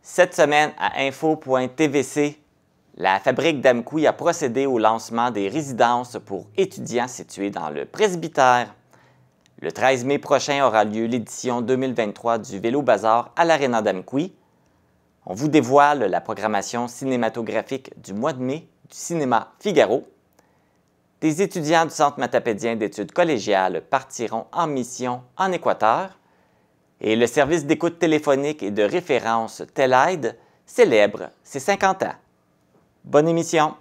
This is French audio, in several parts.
Cette semaine, à info.tvc, la fabrique d'Amqui a procédé au lancement des résidences pour étudiants situées dans le presbytère. Le 13 mai prochain aura lieu l'édition 2023 du Vélo Bazar à l'Aréna d'Amqui. On vous dévoile la programmation cinématographique du mois de mai du cinéma Figaro. Des étudiants du Centre matapédien d'études collégiales partiront en mission en Équateur. Et le service d'écoute téléphonique et de référence Telaide célèbre ses 50 ans. Bonne émission!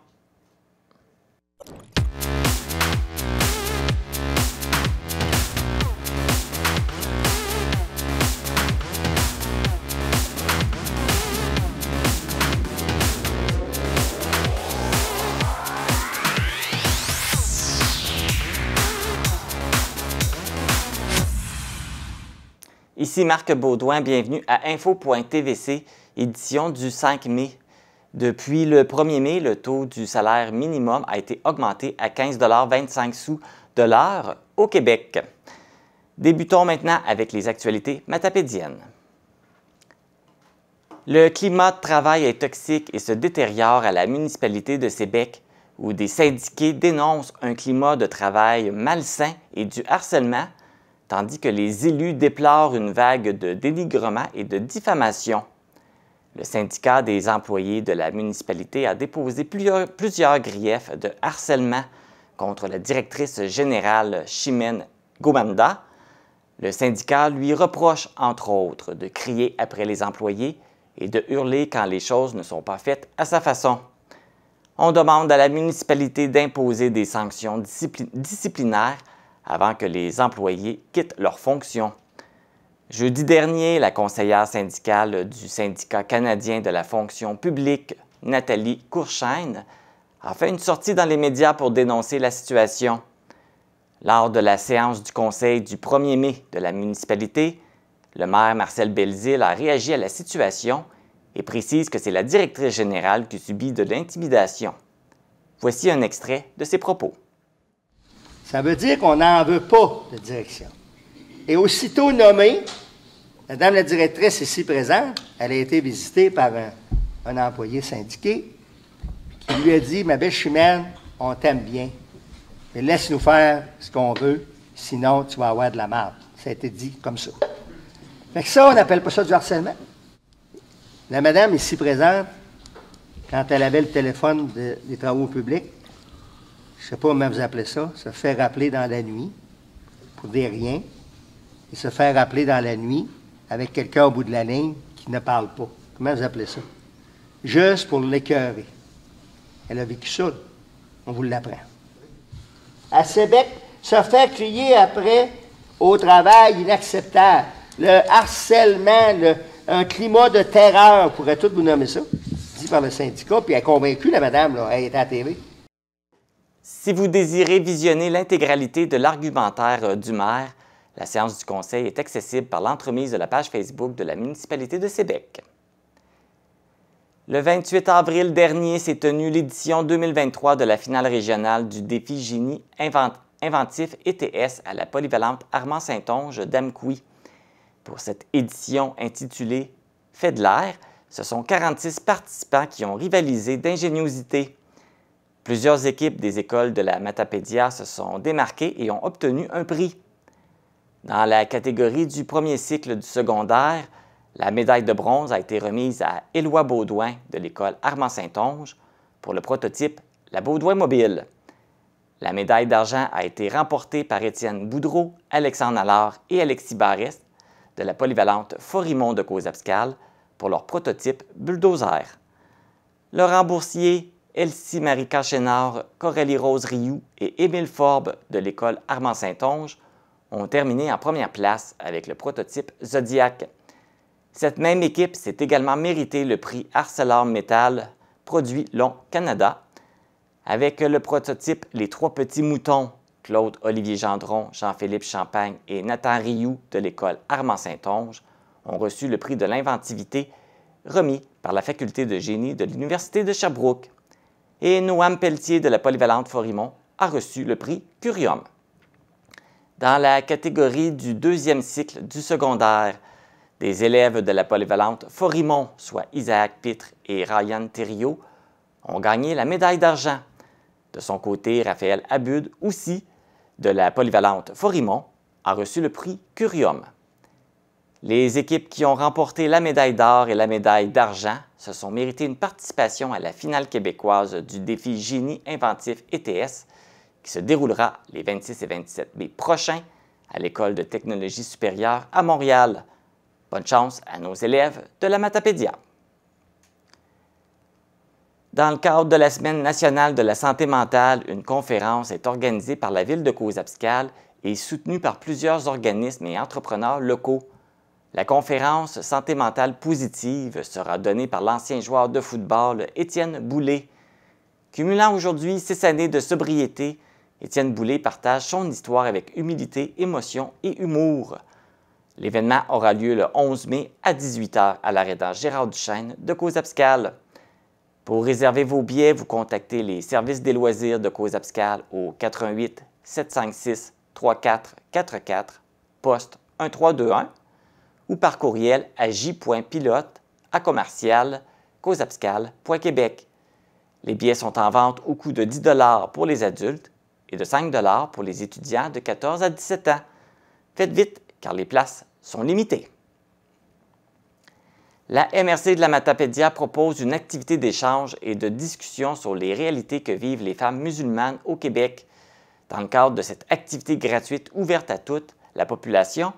Ici Marc Baudouin, bienvenue à info.tvc, édition du 5 mai. Depuis le 1er mai, le taux du salaire minimum a été augmenté à 15,25 $ de l'heure au Québec. Débutons maintenant avec les actualités matapédiennes. Le climat de travail est toxique et se détériore à la municipalité de Sébec, où des syndiqués dénoncent un climat de travail malsain et du harcèlement, tandis que les élus déplorent une vague de dénigrement et de diffamation. Le syndicat des employés de la municipalité a déposé plusieurs griefs de harcèlement contre la directrice générale Chimène Gomanda. Le syndicat lui reproche, entre autres, de crier après les employés et de hurler quand les choses ne sont pas faites à sa façon. On demande à la municipalité d'imposer des sanctions disciplinaires avant que les employés quittent leurs fonctions. Jeudi dernier, la conseillère syndicale du syndicat canadien de la fonction publique, Nathalie Courchaine, a fait une sortie dans les médias pour dénoncer la situation. Lors de la séance du conseil du 1er mai de la municipalité, le maire Marcel Belzile a réagi à la situation et précise que c'est la directrice générale qui subit de l'intimidation. Voici un extrait de ses propos. Ça veut dire qu'on n'en veut pas de direction. Et aussitôt nommée, Madame la directrice ici présente, elle a été visitée par un employé syndiqué qui lui a dit « Ma belle Chimène, on t'aime bien, mais laisse-nous faire ce qu'on veut, sinon tu vas avoir de la merde. » Ça a été dit comme ça. Fait que ça, on n'appelle pas ça du harcèlement. La madame ici présente, quand elle avait le téléphone des travaux publics, je ne sais pas comment vous appelez ça, se faire rappeler dans la nuit pour des riens et se faire rappeler dans la nuit avec quelqu'un au bout de la ligne qui ne parle pas. Comment vous appelez ça? Juste pour l'écœurer. Elle a vécu ça, on vous l'apprend. À Sébec, se faire crier après au travail inacceptable, le harcèlement, un climat de terreur, on pourrait tout vous nommer ça, dit par le syndicat, puis elle a convaincu la madame, là, elle était à la TV. Si vous désirez visionner l'intégralité de l'argumentaire du maire, la séance du conseil est accessible par l'entremise de la page Facebook de la municipalité de Sébec. Le 28 avril dernier s'est tenue l'édition 2023 de la finale régionale du défi Génie inventif ETS à la polyvalente Armand-Saint-Onge d'Amqui. Pour cette édition intitulée « Fait de l'air », ce sont 46 participants qui ont rivalisé d'ingéniosité. Plusieurs équipes des écoles de la Matapédia se sont démarquées et ont obtenu un prix. Dans la catégorie du premier cycle du secondaire, la médaille de bronze a été remise à Éloi Baudouin de l'école Armand-Saint-Onge pour le prototype La Baudouin Mobile. La médaille d'argent a été remportée par Étienne Boudreau, Alexandre Allard et Alexis Barrès de la polyvalente Forimont de Cozapscal pour leur prototype Bulldozer. Laurent Boursier, Elsie-Marie Cachénard, Coralie-Rose Rioux et Émile Forbes de l'école Armand-Saint-Onge ont terminé en première place avec le prototype Zodiac. Cette même équipe s'est également mérité le prix ArcelorMittal Produit Long Canada avec le prototype Les Trois Petits Moutons. Claude-Olivier Gendron, Jean-Philippe Champagne et Nathan Rioux de l'école Armand-Saint-Onge ont reçu le prix de l'inventivité remis par la faculté de génie de l'Université de Sherbrooke. Et Noam Pelletier de la polyvalente Forimont a reçu le prix Curium. Dans la catégorie du deuxième cycle du secondaire, Des élèves de la polyvalente Forimont, soit Isaac Pitre et Ryan Thériault, ont gagné la médaille d'argent. De son côté, Raphaël Abud, aussi de la polyvalente Forimont, a reçu le prix Curium. Les équipes qui ont remporté la médaille d'or et la médaille d'argent se sont méritées une participation à la finale québécoise du défi Génie inventif ETS qui se déroulera les 26 et 27 mai prochains à l'École de technologie supérieure à Montréal. Bonne chance à nos élèves de la Matapédia. Dans le cadre de la Semaine nationale de la santé mentale, une conférence est organisée par la Ville de Cosaabscale et soutenue par plusieurs organismes et entrepreneurs locaux. La conférence Santé mentale positive sera donnée par l'ancien joueur de football Étienne Boulay. Cumulant aujourd'hui 6 années de sobriété, Étienne Boulay partage son histoire avec humilité, émotion et humour. L'événement aura lieu le 11 mai à 18 h à l'arrêt Gérard Duchesne de Cosaabscale. Pour réserver vos billets, vous contactez les services des loisirs de Cosaabscale au 88 756 3444, poste 1321, ou par courriel à j.pilote@cosaabscale.québec. Les billets sont en vente au coût de 10 $ pour les adultes et de 5 $ pour les étudiants de 14 à 17 ans. Faites vite, car les places sont limitées. La MRC de la Matapédia propose une activité d'échange et de discussion sur les réalités que vivent les femmes musulmanes au Québec. Dans le cadre de cette activité gratuite ouverte à toute la population,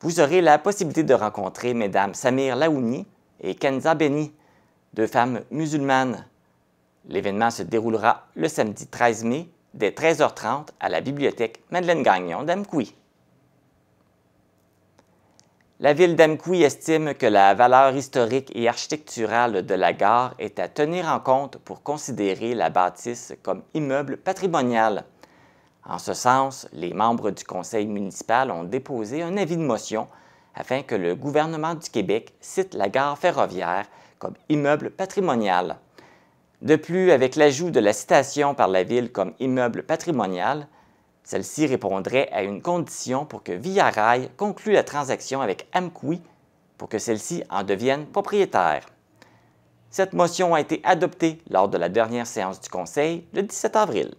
vous aurez la possibilité de rencontrer Mesdames Samir Laouni et Kenza Beni, deux femmes musulmanes. L'événement se déroulera le samedi 13 mai dès 13h30 à la bibliothèque Madeleine-Gagnon d'Amqui. La ville d'Amqui estime que la valeur historique et architecturale de la gare est à tenir en compte pour considérer la bâtisse comme immeuble patrimonial. En ce sens, les membres du conseil municipal ont déposé un avis de motion afin que le gouvernement du Québec cite la gare ferroviaire comme immeuble patrimonial. De plus, avec l'ajout de la citation par la Ville comme immeuble patrimonial, celle-ci répondrait à une condition pour que Via Rail conclue la transaction avec Amqui pour que celle-ci en devienne propriétaire. Cette motion a été adoptée lors de la dernière séance du Conseil le 17 avril.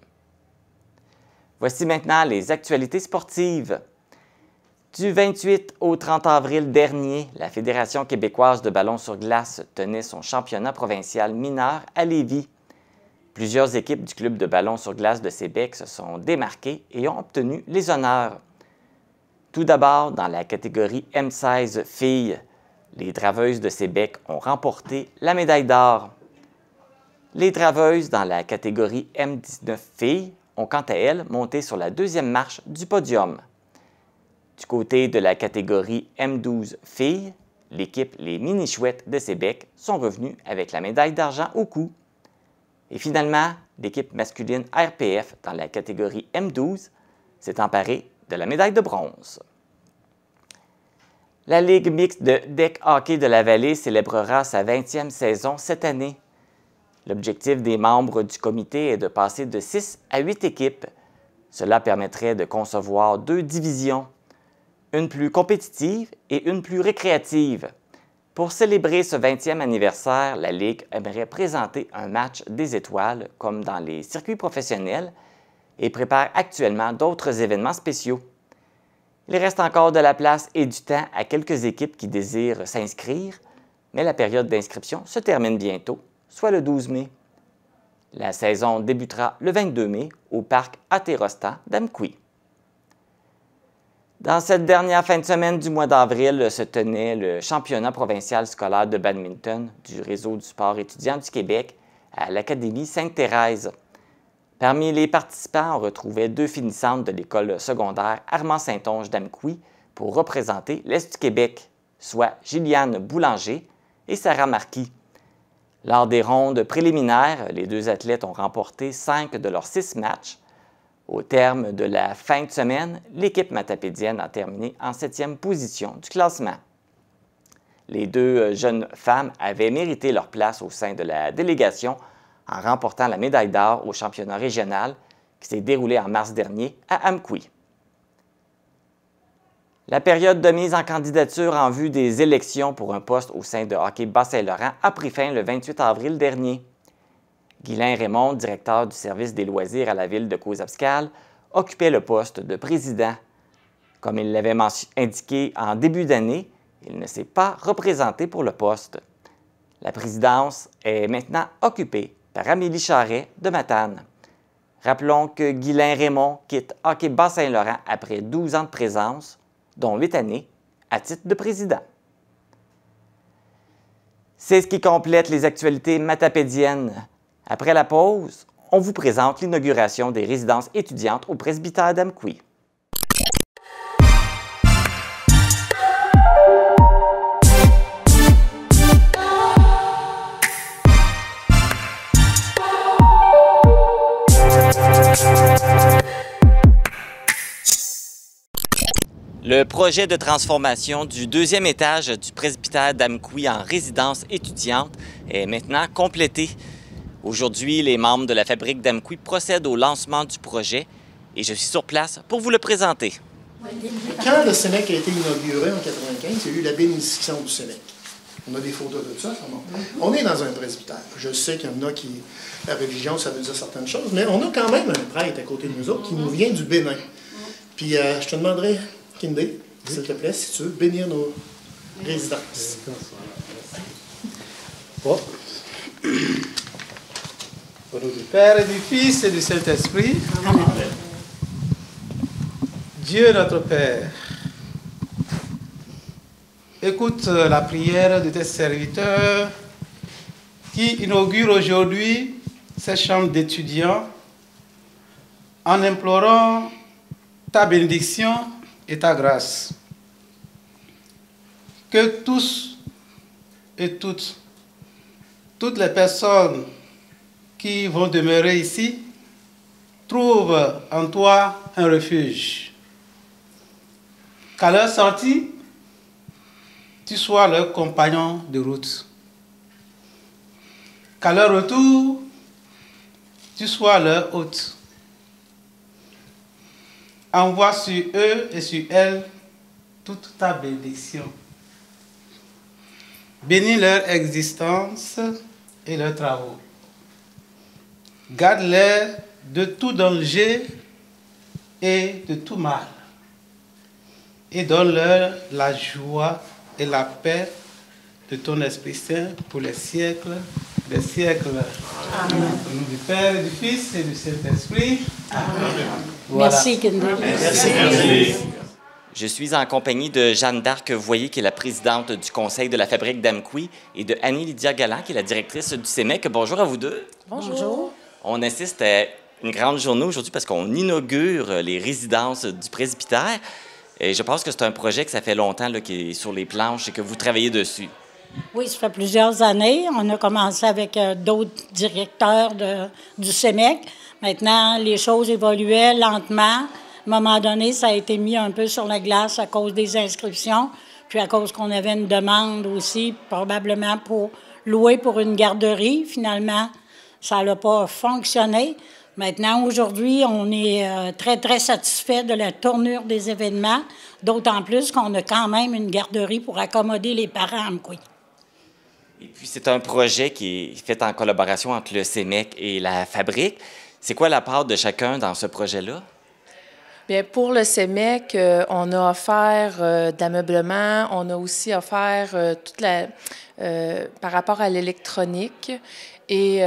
Voici maintenant les actualités sportives. Du 28 au 30 avril dernier, la Fédération québécoise de ballon sur glace tenait son championnat provincial mineur à Lévis. Plusieurs équipes du club de ballon sur glace de Sébec se sont démarquées et ont obtenu les honneurs. Tout d'abord, dans la catégorie M16 filles, les draveuses de Sébec ont remporté la médaille d'or. Les draveuses dans la catégorie M19 filles ont quant à elles monté sur la deuxième marche du podium. Du côté de la catégorie M12 filles, l'équipe Les Mini-Chouettes de Sébec sont revenus avec la médaille d'argent au cou. Et finalement, l'équipe masculine RPF dans la catégorie M12 s'est emparée de la médaille de bronze. La Ligue mixte de deck hockey de la Vallée célébrera sa 20e saison cette année. L'objectif des membres du comité est de passer de 6 à 8 équipes. Cela permettrait de concevoir 2 divisions, une plus compétitive et une plus récréative. Pour célébrer ce 20e anniversaire, la Ligue aimerait présenter un match des étoiles comme dans les circuits professionnels et prépare actuellement d'autres événements spéciaux. Il reste encore de la place et du temps à quelques équipes qui désirent s'inscrire, mais la période d'inscription se termine bientôt, soit le 12 mai. La saison débutera le 22 mai au parc Atérostan d'Amqui. Dans cette dernière fin de semaine du mois d'avril se tenait le championnat provincial scolaire de badminton du Réseau du sport étudiant du Québec à l'Académie Sainte-Thérèse. Parmi les participants, on retrouvait 2 finissantes de l'école secondaire Armand-Saint-Onge d'Amqui pour représenter l'Est du Québec, soit Gilliane Boulanger et Sarah Marquis. Lors des rondes préliminaires, les 2 athlètes ont remporté 5 de leurs 6 matchs. Au terme de la fin de semaine, l'équipe matapédienne a terminé en 7e position du classement. Les 2 jeunes femmes avaient mérité leur place au sein de la délégation en remportant la médaille d'or au championnat régional qui s'est déroulé en mars dernier à Amqui. La période de mise en candidature en vue des élections pour un poste au sein de Hockey Bas-Saint-Laurent a pris fin le 28 avril dernier. Guylain Raymond, directeur du service des loisirs à la ville de Coz-Abscal, occupait le poste de président. Comme il l'avait indiqué en début d'année, il ne s'est pas représenté pour le poste. La présidence est maintenant occupée par Amélie Charret de Matane. Rappelons que Guylain Raymond quitte Hockey Bas-Saint-Laurent après 12 ans de présence, dont 8 années à titre de président. C'est ce qui complète les actualités matapédiennes. Après la pause, on vous présente l'inauguration des résidences étudiantes au presbytère d'Amqui. Le projet de transformation du deuxième étage du presbytère d'Amqui en résidence étudiante est maintenant complété. Aujourd'hui, les membres de la fabrique d'Amqui procèdent au lancement du projet et je suis sur place pour vous le présenter. Quand le CEMEC a été inauguré en 1995, il y a eu la bénédiction du CEMEC. On a des photos de ça, ça montre. On est dans un presbytère. Je sais qu'il y en a qui, la religion, ça veut dire certaines choses, mais on a quand même un prêtre à côté de nous autres qui nous vient du Bénin. Puis je te demanderai, Kindé, s'il te plaît, si tu veux bénir nos résidences. Bon. Au nom du Père et du Fils et du Saint-Esprit. Amen. Dieu notre Père, écoute la prière de tes serviteurs qui inaugurent aujourd'hui ces chambres d'étudiants en implorant ta bénédiction et ta grâce. Que tous et toutes les personnes qui vont demeurer ici trouvent en toi un refuge. Qu'à leur sortie, tu sois leur compagnon de route. Qu'à leur retour, tu sois leur hôte. Envoie sur eux et sur elles toute ta bénédiction. Bénis leur existence et leurs travaux. Garde-les de tout danger et de tout mal. Et donne-leur la joie et la paix de ton Esprit Saint pour les siècles des siècles. Amen. Au nom du Père et du Fils et du Saint-Esprit. Amen. Voilà. Merci, Kendall. Merci. Je suis en compagnie de Jeanne d'Arc Voyer, qui est la présidente du conseil de la fabrique d'Amqui, et de Annie-Lydia Galland, qui est la directrice du CEMEC. Bonjour à vous deux. Bonjour. On assiste à une grande journée aujourd'hui parce qu'on inaugure les résidences du presbytère. Et je pense que c'est un projet que ça fait longtemps là, qui est sur les planches et que vous travaillez dessus. Oui, ça fait plusieurs années. On a commencé avec d'autres directeurs du CEMEC. Maintenant, les choses évoluaient lentement. À un moment donné, ça a été mis un peu sur la glace à cause des inscriptions, puis à cause qu'on avait une demande aussi, probablement pour louer pour une garderie. Finalement, ça n'a pas fonctionné. Maintenant, aujourd'hui, on est très, très satisfait de la tournure des événements, d'autant plus qu'on a quand même une garderie pour accommoder les parents à Amqui. Et puis, c'est un projet qui est fait en collaboration entre le CEMEC et la fabrique. C'est quoi la part de chacun dans ce projet-là? Bien, pour le CEMEC, on a offert de l'ameublement, on a aussi offert toute la par rapport à l'électronique et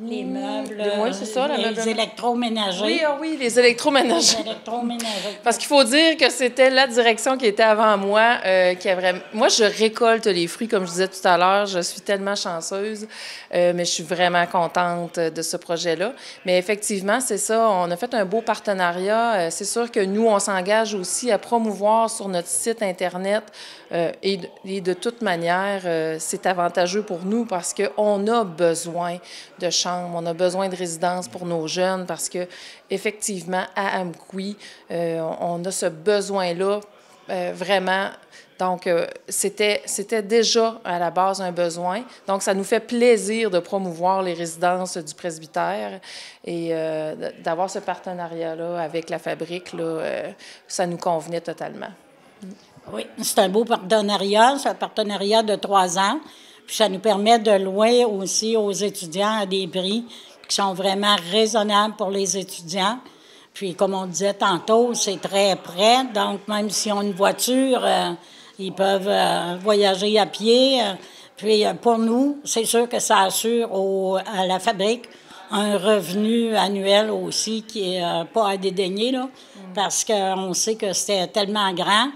les meubles, oui, c'est ça, les électroménagers. Oui, oui, les électroménagers. Les électroménagers. Parce qu'il faut dire que c'était la direction qui était avant moi, qui a vraiment... Moi, je récolte les fruits, comme je disais tout à l'heure. Je suis tellement chanceuse, mais je suis vraiment contente de ce projet-là. Mais effectivement, c'est ça. On a fait un beau partenariat. C'est sûr que nous, on s'engage aussi à promouvoir sur notre site Internet et de toute manière, c'est avantageux pour nous parce qu'on a besoin de chambres, on a besoin de résidences pour nos jeunes parce que effectivement, à Amqui, on a ce besoin-là vraiment Donc, c'était déjà à la base un besoin. Donc, ça nous fait plaisir de promouvoir les résidences du presbytère et d'avoir ce partenariat-là avec la fabrique, là, ça nous convenait totalement. Oui, c'est un beau partenariat. C'est un partenariat de 3 ans. Puis ça nous permet de louer aussi aux étudiants à des prix qui sont vraiment raisonnables pour les étudiants. Puis, comme on disait tantôt, c'est très près. Donc, même s'ils ont une voiture, ils peuvent voyager à pied. Puis, pour nous, c'est sûr que ça assure à la fabrique un revenu annuel aussi qui n'est pas à dédaigner, là, parce qu'on sait que c'était tellement grand.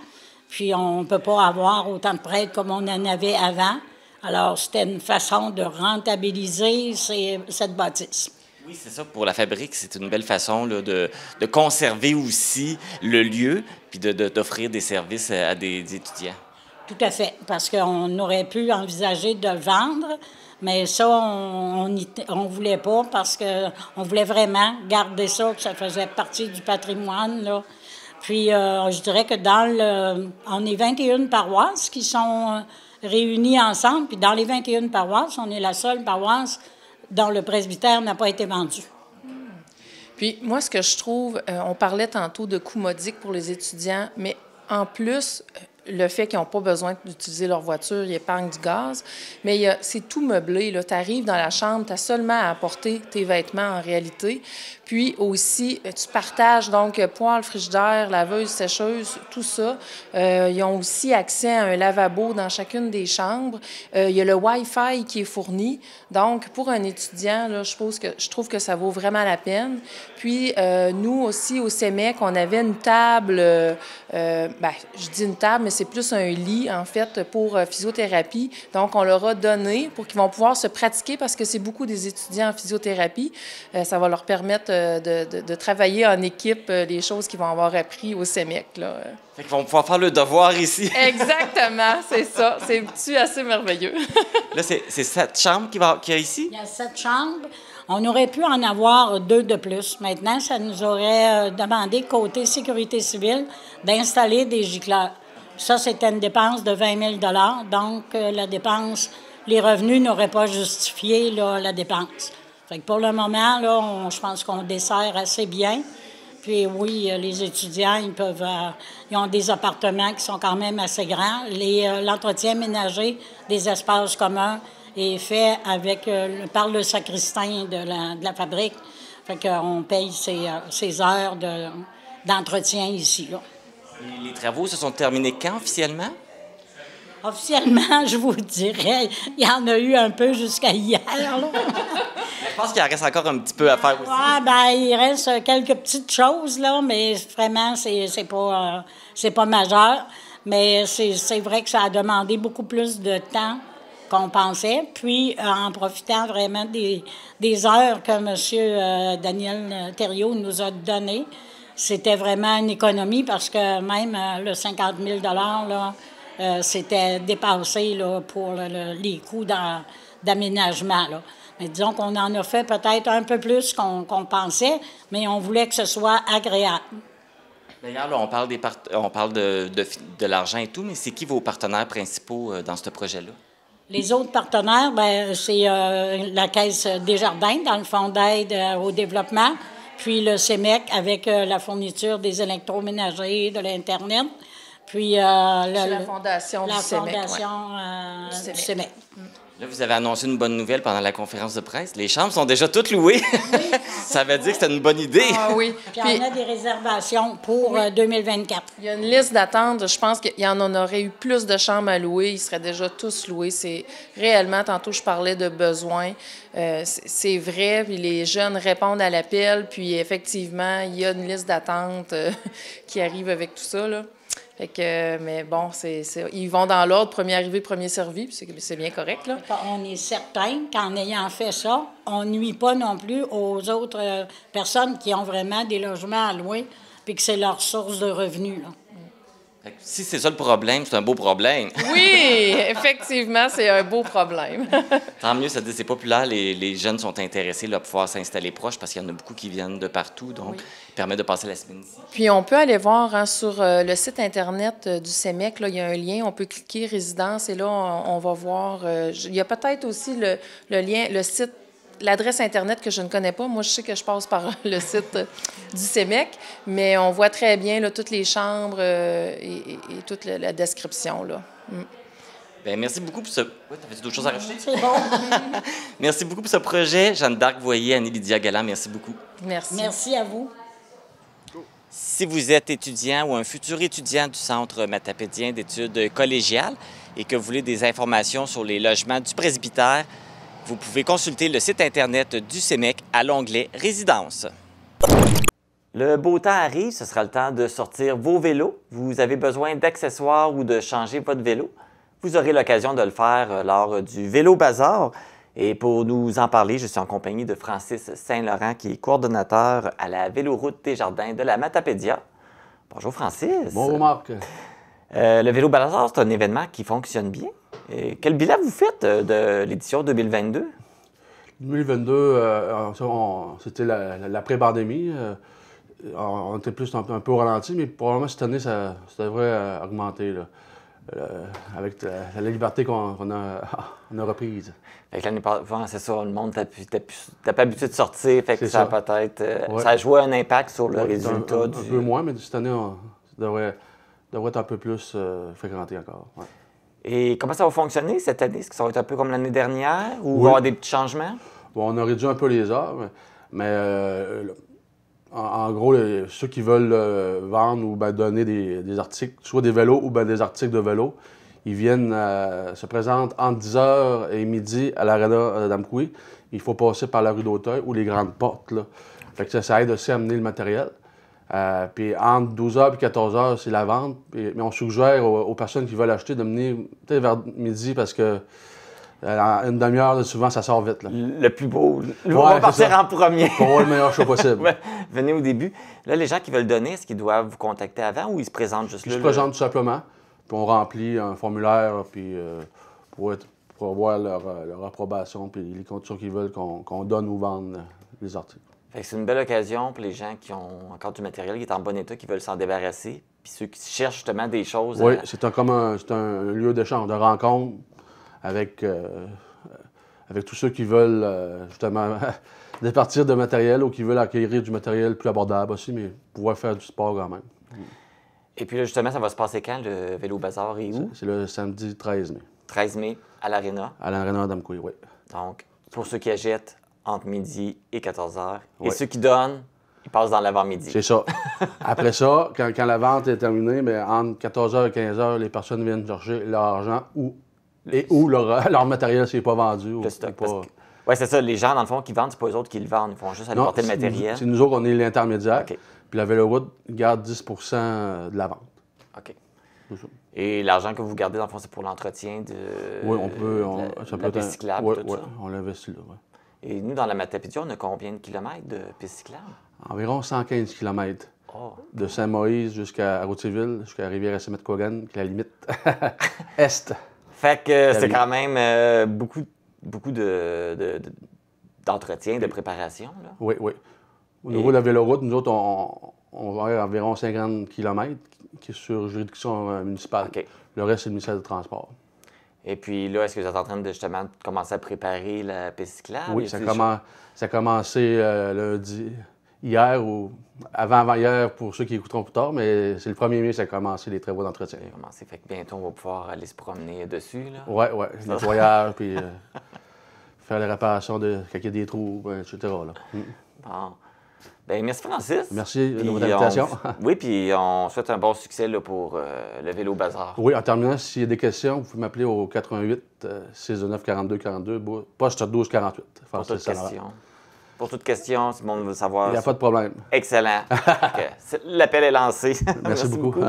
Puis, on ne peut pas avoir autant de prêtres comme on en avait avant. Alors, c'était une façon de rentabiliser cette bâtisse. Oui, c'est ça. Pour la fabrique, c'est une belle façon là, de conserver aussi le lieu puis d'offrir des services à des étudiants. Tout à fait, parce qu'on aurait pu envisager de vendre, mais ça, on voulait pas parce qu'on voulait vraiment garder ça, que ça faisait partie du patrimoine, là. Puis, je dirais que on est 21 paroisses qui sont réunies ensemble, puis dans les 21 paroisses, on est la seule paroisse dont le presbytère n'a pas été vendu. Puis moi, ce que je trouve, on parlait tantôt de coûts modiques pour les étudiants, mais en plus, le fait qu'ils n'ont pas besoin d'utiliser leur voiture, ils épargnent du gaz, mais c'est tout meublé. Tu arrives dans la chambre, tu as seulement à apporter tes vêtements en réalité. Puis aussi, tu partages donc poêle, frigidaire, laveuse, sécheuse, tout ça. Ils ont aussi accès à un lavabo dans chacune des chambres. Il y a le Wi-Fi qui est fourni. Donc, pour un étudiant, là, je trouve que ça vaut vraiment la peine. Puis, nous aussi, au CEMEC, on avait une table, je dis une table, mais c'est plus un lit, en fait, pour physiothérapie. Donc, on leur a donné pour qu'ils vont pouvoir se pratiquer parce que c'est beaucoup des étudiants en physiothérapie. Ça va leur permettre de travailler en équipe les choses qu'ils vont avoir appris au CEMEC. Là. Fait qu'ils vont pouvoir faire le devoir ici. Exactement, c'est ça. C'est assez merveilleux. Là, c'est 7 chambres qu'il y a ici? Il y a 7 chambres. On aurait pu en avoir 2 de plus. Maintenant, ça nous aurait demandé, côté sécurité civile, d'installer des gicleurs. Ça, c'était une dépense de 20 000 $. Donc, les revenus n'auraient pas justifié là, la dépense. Fait que pour le moment, là, je pense qu'on dessert assez bien. Puis oui, les étudiants, ils ont des appartements qui sont quand même assez grands. L'entretien ménager des espaces communs est fait par le sacristain de la fabrique. Fait qu'on paye ses heures d'entretien ici, là. Et les travaux se sont terminés quand officiellement? Officiellement, je vous dirais, il y en a eu un peu jusqu'à hier, là. Je pense qu'il en reste encore un petit peu à faire aussi. Oui, il reste quelques petites choses, là, mais vraiment, c'est pas majeur. Mais c'est vrai que ça a demandé beaucoup plus de temps qu'on pensait. Puis, en profitant vraiment des heures que M. Daniel Thériault nous a données, c'était vraiment une économie parce que même le 50 000 $, là, c'était dépassé là, pour les coûts d'aménagement, là. Mais disons qu'on en a fait peut-être un peu plus qu'on pensait, mais on voulait que ce soit agréable. D'ailleurs, là, on parle de l'argent et tout, mais c'est qui vos partenaires principaux dans ce projet-là? Les autres partenaires, c'est la Caisse Desjardins, dans le Fonds d'aide au développement, puis le CEMEC avec la fourniture des électroménagers, de l'Internet, puis la fondation du CEMEC. Du CEMEC. Là, vous avez annoncé une bonne nouvelle pendant la conférence de presse. Les chambres sont déjà toutes louées. Ça veut dire que c'était une bonne idée. Ah oui. Puis on a des réservations pour 2024. Il y a une liste d'attente. Je pense qu'il y en aurait eu plus de chambres à louer. Ils seraient déjà tous loués. C'est réellement, tantôt, je parlais de besoins. C'est vrai, puis les jeunes répondent à l'appel. Puis effectivement, il y a une liste d'attente qui arrive avec tout ça, là. Fait que, mais bon, ils vont dans l'ordre, premier arrivé, premier servi, puis c'est bien correct, là. On est certain qu'en ayant fait ça, on nuit pas non plus aux autres personnes qui ont vraiment des logements à louer, puis que c'est leur source de revenus, là. Si c'est ça le problème, c'est un beau problème. Oui, effectivement, c'est un beau problème. Tant mieux, c'est populaire. Les jeunes sont intéressés là, à pouvoir s'installer proche parce qu'il y en a beaucoup qui viennent de partout. Donc, permet de passer la semaine ici. Puis, on peut aller voir sur le site Internet du CEMEC, là, il y a un lien, on peut cliquer résidence et là, on va voir. Il y a peut-être aussi le lien, le site, l'adresse Internet que je ne connais pas. Moi, je sais que je passe par le site du CEMEC, mais on voit très bien là, toutes les chambres et toute la description. Là. Bien, merci beaucoup pour ce... Oui, t'avais-tu d'autres choses à rajouter? C'est bon. Merci beaucoup pour ce projet. Jeanne d'Arc Voyer, Annie-Lydia Galland, merci beaucoup. Merci. Merci à vous. Si vous êtes étudiant ou un futur étudiant du Centre matapédien d'études collégiales et que vous voulez des informations sur les logements du presbytère, vous pouvez consulter le site Internet du CEMEC à l'onglet « Résidence ». Le beau temps arrive, ce sera le temps de sortir vos vélos. Vous avez besoin d'accessoires ou de changer votre vélo. Vous aurez l'occasion de le faire lors du Vélo Bazar. Et pour nous en parler, je suis en compagnie de Francis Saint-Laurent, qui est coordonnateur à la Véloroute des Jardins de la Matapédia. Bonjour Francis. Bonjour Marc. Le Vélo Bazar, c'est un événement qui fonctionne bien. Et quel bilan vous faites de l'édition 2022? 2022, c'était la pré-pandémie. On était plus un peu au ralenti, mais probablement cette année, ça devrait augmenter là, avec la liberté qu'on a reprise. Fait que l'année passée, c'est ça, le monde n'était pas habitué de sortir, fait que ça ça. a peut-être... Ça a joué un impact sur le résultat un peu moins, mais cette année, ça devrait être un peu plus fréquenté encore. Ouais. Et comment ça va fonctionner cette année? Est-ce que ça va être un peu comme l'année dernière ou il va y avoir des petits changements? Bon, on a réduit un peu les heures, mais en gros, ceux qui veulent vendre ou donner des articles, soit des vélos ou des articles de vélo, ils viennent, se présentent entre 10h et midi à l'Arena d'Amqui. Il faut passer par la rue d'Auteuil ou les grandes portes. Là. Fait que ça aide aussi à amener le matériel. Puis entre 12h et 14h, c'est la vente. Mais on suggère aux personnes qui veulent acheter de venir peut-être vers midi parce que en une demi-heure, souvent, ça sort vite. Là. Le plus beau. On va partir en premier. Pour avoir le meilleur choix possible. Venez au début. Là, les gens qui veulent donner, est-ce qu'ils doivent vous contacter avant ou ils se présentent juste là? Ils se présentent tout simplement. Puis on remplit un formulaire puis, pour avoir leur approbation puis les conditions qu'ils veulent qu'on donne ou vende les articles. C'est une belle occasion pour les gens qui ont encore du matériel qui est en bon état, qui veulent s'en débarrasser, puis ceux qui cherchent justement des choses. Oui, c'est un lieu d'échange, de rencontre avec tous ceux qui veulent justement départir de matériel ou qui veulent acquérir du matériel plus abordable aussi, mais pouvoir faire du sport quand même. Et puis là, justement, ça va se passer quand, le Vélo Bazar et où? C'est le samedi 13 mai. 13 mai, à l'Arena. À l'Arena d'Amqui, oui. Donc, pour ceux qui achètent, entre midi et 14h. Et ceux qui donnent, ils passent dans l'avant-midi. C'est ça. Après ça, quand la vente est terminée, mais entre 14h et 15h, les personnes viennent chercher leur argent ou leur matériel s'il n'est pas vendu. Le stock. Oui, c'est ça. Les gens, dans le fond, qui vendent, c'est pas eux autres qui le vendent. Ils font juste aller porter le matériel. C'est nous autres, on est l'intermédiaire. Okay. Puis la Véloroute garde 10 % de la vente. OK. Et l'argent que vous gardez, dans le fond, c'est pour l'entretien de la piste cyclable, oui, tout ça? On l'investit là, oui. Et nous, dans la Matapédia, on a combien de kilomètres de piste cyclable? Environ 115 km. Oh. De Saint-Maurice jusqu'à Routierville, jusqu'à Rivière-Assiniboine, qui est la limite est. Fait que c'est quand même beaucoup d'entretien, de préparation. Là. Oui, oui. Au niveau de la Véloroute, nous autres, on va avoir environ 50 km qui est sur juridiction municipale. Okay. Le reste, c'est le ministère du Transport. Et puis là, est-ce que vous êtes en train de justement commencer à préparer la piste cyclable? Oui, ça a commencé lundi, hier ou avant-hier pour ceux qui écouteront plus tard, mais c'est le 1er mai que ça a commencé les travaux d'entretien. Ça a commencé, fait que bientôt on va pouvoir aller se promener dessus. Oui, oui, nettoyage, puis faire les réparations quand il y a des trous, etc. Là. Bon. Bien, merci Francis. Merci de votre invitation. Oui, puis on souhaite un bon succès là, pour le Vélo Bazar. Oui, en terminant, s'il y a des questions, vous pouvez m'appeler au 88 629 42 42, poste 1248. Pour toute question, si le monde veut savoir. Il n'y a pas de problème. Excellent. L'appel est lancé. Merci beaucoup.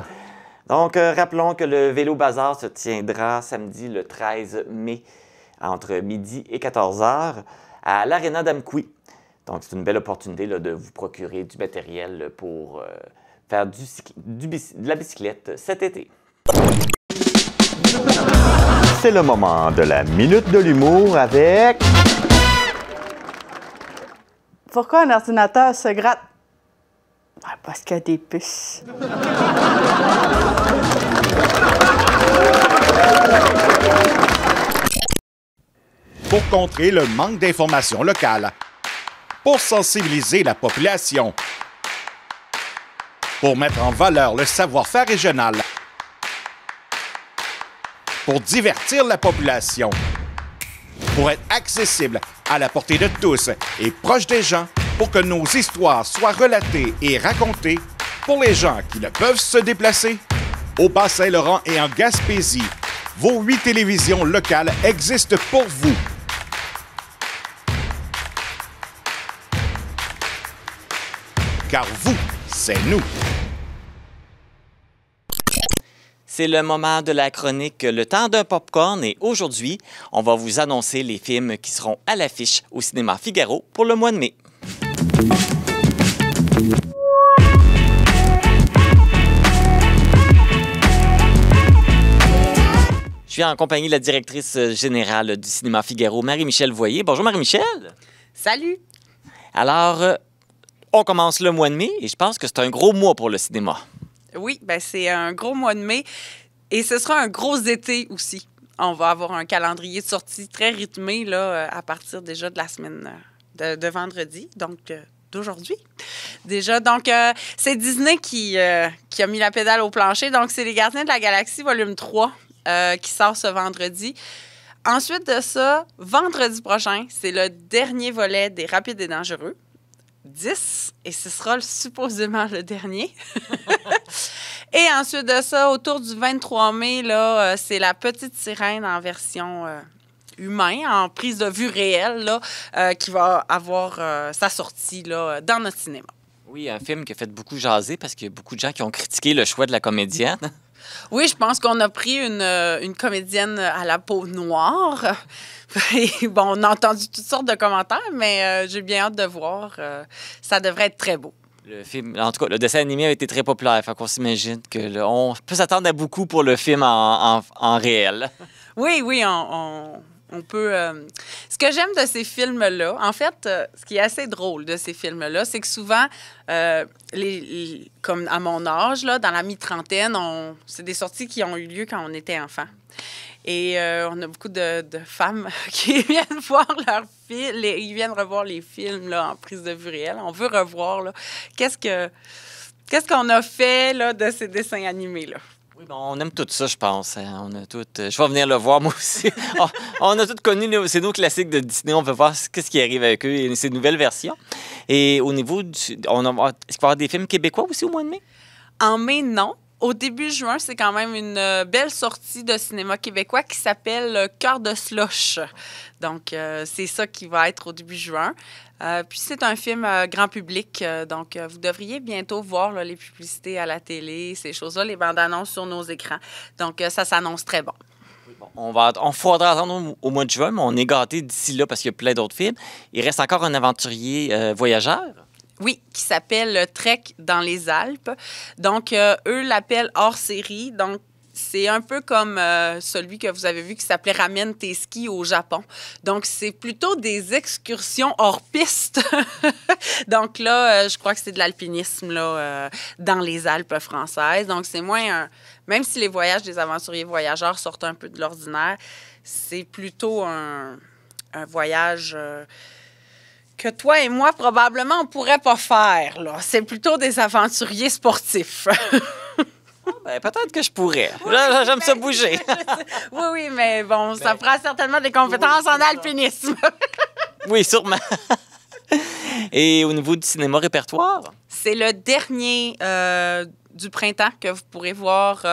Donc, rappelons que le Vélo Bazar se tiendra samedi le 13 mai entre midi et 14h à l'Arena d'Amqui. Donc, c'est une belle opportunité là, de vous procurer du matériel pour faire de la bicyclette cet été. C'est le moment de la Minute de l'humour avec... Pourquoi un ordinateur se gratte? Parce qu'il y a des puces. Pour contrer le manque d'informations locales, pour sensibiliser la population, pour mettre en valeur le savoir-faire régional, pour divertir la population, pour être accessible à la portée de tous et proche des gens, pour que nos histoires soient relatées et racontées pour les gens qui ne peuvent se déplacer. Au Bas-Saint-Laurent et en Gaspésie, vos 8 télévisions locales existent pour vous. Car vous, c'est nous. C'est le moment de la chronique Le temps d'un popcorn et aujourd'hui, on va vous annoncer les films qui seront à l'affiche au cinéma Figaro pour le mois de mai. Je suis en compagnie de la directrice générale du cinéma Figaro, Marie-Michel Voyer. Bonjour Marie-Michel. Salut. Alors, on commence le mois de mai et je pense que c'est un gros mois pour le cinéma. Oui, ben c'est un gros mois de mai et ce sera un gros été aussi. On va avoir un calendrier de sortie très rythmé là, à partir déjà de la semaine de vendredi, donc d'aujourd'hui. Déjà, donc c'est Disney qui a mis la pédale au plancher. Donc, c'est Les Gardiens de la Galaxie, volume 3, qui sort ce vendredi. Ensuite de ça, vendredi prochain, c'est le dernier volet des Rapides et Dangereux. 10, et ce sera supposément le dernier. Et ensuite de ça, autour du 23 mai, là, c'est La Petite Sirène en version humain, en prise de vue réelle, là, qui va avoir sa sortie là, dans notre cinéma. Oui, un film qui a fait beaucoup jaser parce qu'il y a beaucoup de gens qui ont critiqué le choix de la comédienne. Oui, je pense qu'on a pris une comédienne à la peau noire. Et bon, on a entendu toutes sortes de commentaires, mais j'ai bien hâte de voir. Ça devrait être très beau. Le film, en tout cas, le dessin animé a été très populaire. Fait qu'on s'imagine que on peut s'attendre à beaucoup pour le film en réel. Oui, on peut... Ce que j'aime de ces films-là, en fait, ce qui est assez drôle de ces films-là, c'est que souvent, comme à mon âge, là, dans la mi-trentaine, c'est des sorties qui ont eu lieu quand on était enfant. Et on a beaucoup de femmes qui viennent voir leurs films, ils viennent revoir les films là, en prise de vue réelle. On veut revoir là, qu'est-ce qu'on a fait là, de ces dessins animés-là. Oui, bon, on aime tout ça, je pense. On a tout, je vais venir le voir, moi aussi. On a tous connu, c'est nos classiques de Disney. On veut voir ce qui arrive avec eux et ces nouvelles versions. Et au niveau est-ce qu'il va y avoir des films québécois aussi au mois de mai? En mai, non. Au début juin, c'est quand même une belle sortie de cinéma québécois qui s'appelle Cœur de Slush. Donc, c'est ça qui va être au début juin. Puis, c'est un film grand public. Donc, vous devriez bientôt voir là, les publicités à la télé, ces choses-là, les bandes-annonces sur nos écrans. Donc, ça s'annonce très bon. On faudra attendre au mois de juin, mais on est gâtés d'ici là parce qu'il y a plein d'autres films. Il reste encore un aventurier voyageur. Oui, qui s'appelle Trek dans les Alpes. Donc, eux l'appellent hors série. Donc, c'est un peu comme celui que vous avez vu qui s'appelait Ramène tes skis au Japon. Donc, c'est plutôt des excursions hors piste. Donc là, je crois que c'est de l'alpinisme là, dans les Alpes françaises. Donc, c'est moins même si les voyages des aventuriers voyageurs sortent un peu de l'ordinaire, c'est plutôt un voyage... que toi et moi, probablement, on ne pourrait pas faire. Là. C'est plutôt des aventuriers sportifs. Ben, peut-être que je pourrais. J'aime ça bouger. Oui, mais bon, ça prend certainement des compétences en alpinisme. Oui, sûrement. Et au niveau du cinéma répertoire? C'est le dernier du printemps que vous pourrez voir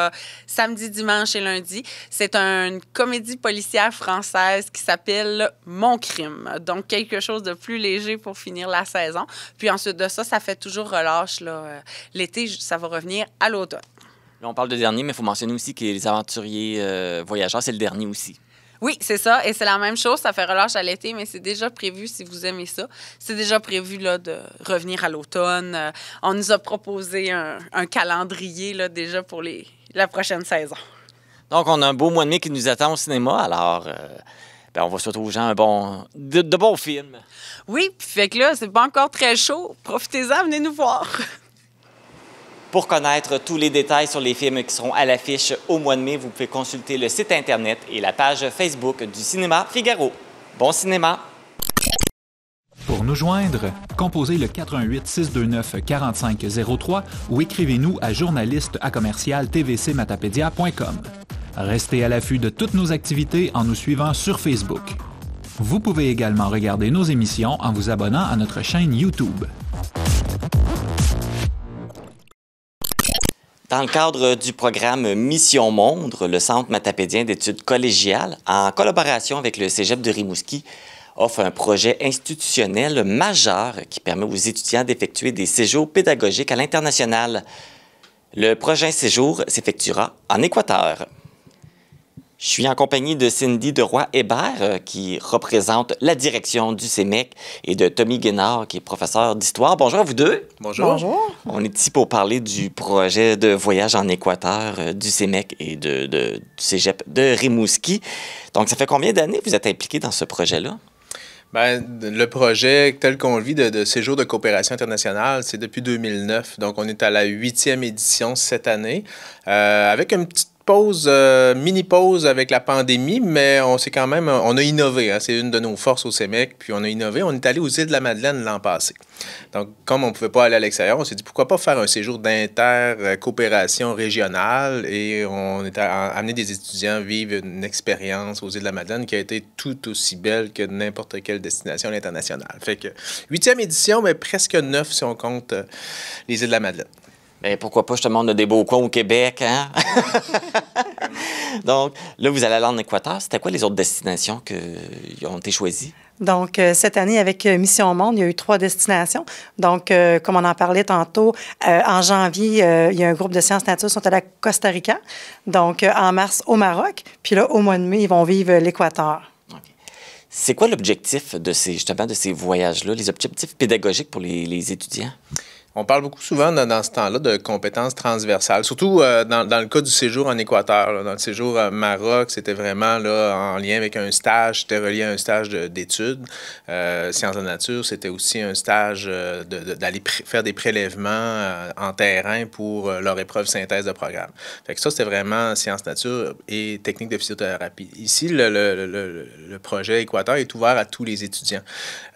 samedi, dimanche et lundi. C'est une comédie policière française qui s'appelle Mon crime. Donc, quelque chose de plus léger pour finir la saison. Puis ensuite de ça, ça fait toujours relâche. Là. L'été, ça va revenir à l'automne. Là, on parle de dernier, mais il faut mentionner aussi que Les Aventuriers voyageurs, c'est le dernier aussi. Oui, c'est ça. Et c'est la même chose. Ça fait relâche à l'été, mais c'est déjà prévu si vous aimez ça. C'est déjà prévu là, de revenir à l'automne. On nous a proposé un calendrier là, déjà pour la prochaine saison. Donc, on a un beau mois de mai qui nous attend au cinéma. Alors, on va souhaiter aux gens de bons films. Oui, puis fait que là, c'est pas encore très chaud. Profitez-en, venez nous voir. Pour connaître tous les détails sur les films qui seront à l'affiche au mois de mai, vous pouvez consulter le site Internet et la page Facebook du Cinéma Figaro. Bon cinéma! Pour nous joindre, composez le 88 629 4503 ou écrivez-nous à journaliste@tvcmatapedia.com. Restez à l'affût de toutes nos activités en nous suivant sur Facebook. Vous pouvez également regarder nos émissions en vous abonnant à notre chaîne YouTube. Dans le cadre du programme Mission Monde, le Centre matapédien d'études collégiales, en collaboration avec le Cégep de Rimouski, offre un projet institutionnel majeur qui permet aux étudiants d'effectuer des séjours pédagogiques à l'international. Le prochain séjour s'effectuera en Équateur. Je suis en compagnie de Cindy Deroy-Hébert, qui représente la direction du CEMEC, et de Tommy Guénard, qui est professeur d'histoire. Bonjour à vous deux. Bonjour. Bonjour. On est ici pour parler du projet de voyage en Équateur du CEMEC et du Cégep de Rimouski. Donc, ça fait combien d'années que vous êtes impliqués dans ce projet-là? Bien, le projet tel qu'on le vit de séjour de coopération internationale, c'est depuis 2009. Donc, on est à la 8e édition cette année, avec une petite mini-pause avec la pandémie, mais on a innové. Hein, c'est une de nos forces au CEMEC, puis on a innové. On est allé aux Îles-de-la-Madeleine l'an passé. Donc, comme on ne pouvait pas aller à l'extérieur, on s'est dit pourquoi pas faire un séjour d'inter-coopération régionale, et on est amené des étudiants vivre une expérience aux Îles-de-la-Madeleine qui a été tout aussi belle que n'importe quelle destination à l'international. Fait que 8e édition, mais presque 9 si on compte les Îles-de-la-Madeleine. Bien, pourquoi pas, justement, on a des beaux coins au Québec, hein? Donc, là, vous allez aller en Équateur. C'était quoi les autres destinations qui ont été choisies? Donc, cette année, avec Mission Monde, il y a eu 3 destinations. Donc, comme on en parlait tantôt, en janvier, il y a un groupe de sciences nature qui sont allés à Costa Rica. Donc, en mars, au Maroc. Puis là, au mois de mai, ils vont vivre l'Équateur. Okay. C'est quoi l'objectif de ces voyages-là, les objectifs pédagogiques pour les étudiants? On parle beaucoup souvent dans ce temps-là de compétences transversales, surtout dans le cas du séjour en Équateur. Là. Dans le séjour à Maroc, c'était vraiment là, en lien avec un stage, c'était relié à un stage d'études. Sciences de la nature, c'était aussi un stage d'aller faire des prélèvements en terrain pour leur épreuve synthèse de programme. Fait que ça, c'était vraiment sciences nature et techniques de physiothérapie. Ici, le projet Équateur est ouvert à tous les étudiants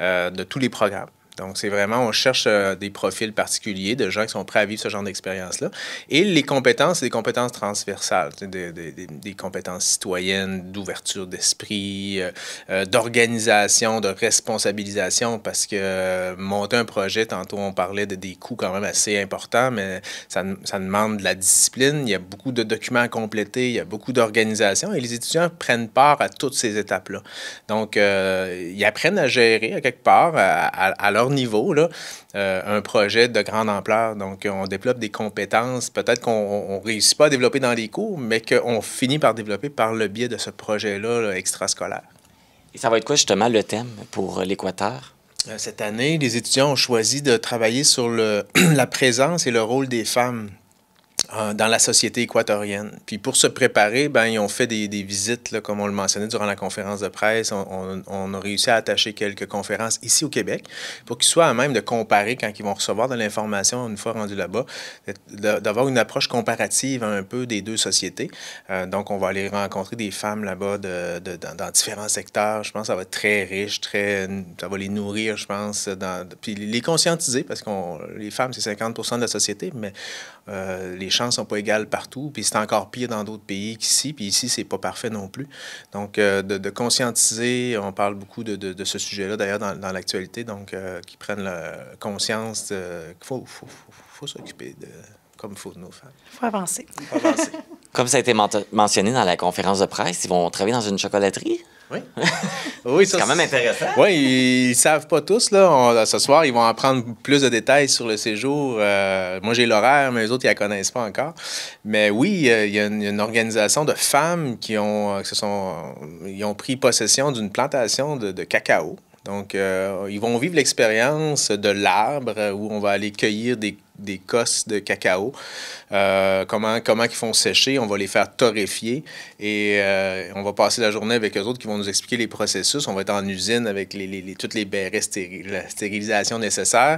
de tous les programmes. Donc, c'est vraiment, on cherche des profils particuliers de gens qui sont prêts à vivre ce genre d'expérience-là. Et les compétences, c'est des compétences transversales, des compétences citoyennes, d'ouverture d'esprit, d'organisation, de responsabilisation, parce que monter un projet, tantôt on parlait des coûts quand même assez importants, mais ça demande de la discipline, il y a beaucoup de documents à compléter, il y a beaucoup d'organisation, et les étudiants prennent part à toutes ces étapes-là. Donc, ils apprennent à gérer, à quelque part, à leur niveau, là, un projet de grande ampleur. Donc, on développe des compétences, peut-être qu'on ne réussit pas à développer dans les cours, mais qu'on finit par développer par le biais de ce projet-là là, extrascolaire. Et ça va être quoi, justement, le thème pour l'Équateur? Cette année, les étudiants ont choisi de travailler sur la présence et le rôle des femmes dans la société équatorienne. Puis pour se préparer, ben, ils ont fait des visites, là, comme on le mentionnait durant la conférence de presse. On a réussi à attacher quelques conférences ici au Québec pour qu'ils soient à même de comparer quand ils vont recevoir de l'information une fois rendus là-bas, d'avoir une approche comparative un peu des deux sociétés. Donc, on va aller rencontrer des femmes là-bas dans différents secteurs. Je pense que ça va être très riche, ça va les nourrir, je pense, puis les conscientiser, parce que les femmes, c'est 50% de la société, mais les chances ne sont pas égales partout, puis c'est encore pire dans d'autres pays qu'ici, puis ici, c'est pas parfait non plus. Donc, de conscientiser, on parle beaucoup de ce sujet-là, d'ailleurs, dans l'actualité, donc, qu'ils prennent conscience qu'il faut s'occuper comme il faut de nos femmes. Il faut avancer. Comme ça a été mentionné dans la conférence de presse, ils vont travailler dans une chocolaterie? Oui. Oui, c'est quand même intéressant. Oui, ils ne savent pas tous. Là. Ce soir, ils vont apprendre plus de détails sur le séjour. Moi, j'ai l'horaire, mais les autres, ils ne la connaissent pas encore. Mais oui, il y a une organisation de femmes qui ont pris possession d'une plantation de cacao. Donc, ils vont vivre l'expérience de l'arbre où on va aller cueillir des cosses de cacao. Comment ils font sécher, on va les faire torréfier et on va passer la journée avec eux autres qui vont nous expliquer les processus. On va être en usine avec toutes les bérets la stérilisation nécessaire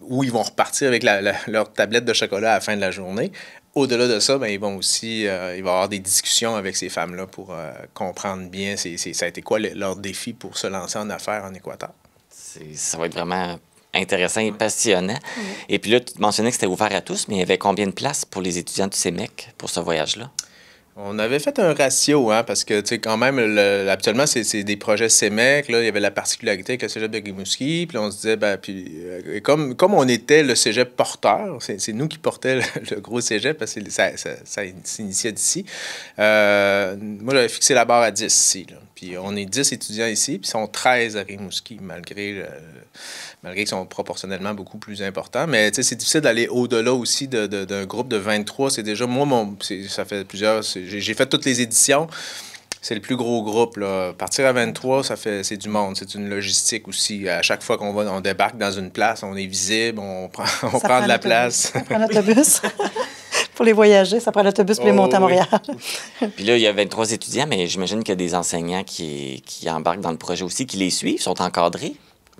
où ils vont repartir avec leur tablette de chocolat à la fin de la journée. Au-delà de ça, ils vont aussi il va y avoir des discussions avec ces femmes-là pour comprendre bien ça a été quoi leur défi pour se lancer en affaires en Équateur. Ça va être vraiment intéressant et passionnant. Et puis là, tu mentionnais que c'était ouvert à tous, mais il y avait combien de places pour les étudiants du CEMEC pour ce voyage-là? On avait fait un ratio, parce que, tu sais, quand même, habituellement, c'est des projets CEMEC. Là, il y avait la particularité avec le cégep de Rimouski. Puis on se disait, comme on était le cégep porteur, c'est nous qui portait le gros cégep, parce que ça s'initiait d'ici. Moi, j'avais fixé la barre à 10 ici. Là. Puis on est 10 étudiants ici, puis ils sont 13 à Rimouski, malgré qu'ils sont proportionnellement beaucoup plus importants. Mais tu sais, c'est difficile d'aller au-delà aussi d'un groupe de 23. C'est déjà, ça fait plusieurs... J'ai fait toutes les éditions. C'est le plus gros groupe, là. Partir à 23, c'est du monde. C'est une logistique aussi. À chaque fois on débarque dans une place, on est visible, on prend de la place. Ça prend l'autobus. Pour les voyager, ça prend l'autobus pour les monter à Montréal. Puis là, il y a 23 étudiants, mais j'imagine qu'il y a des enseignants qui embarquent dans le projet aussi, qui les suivent, sont encadrés.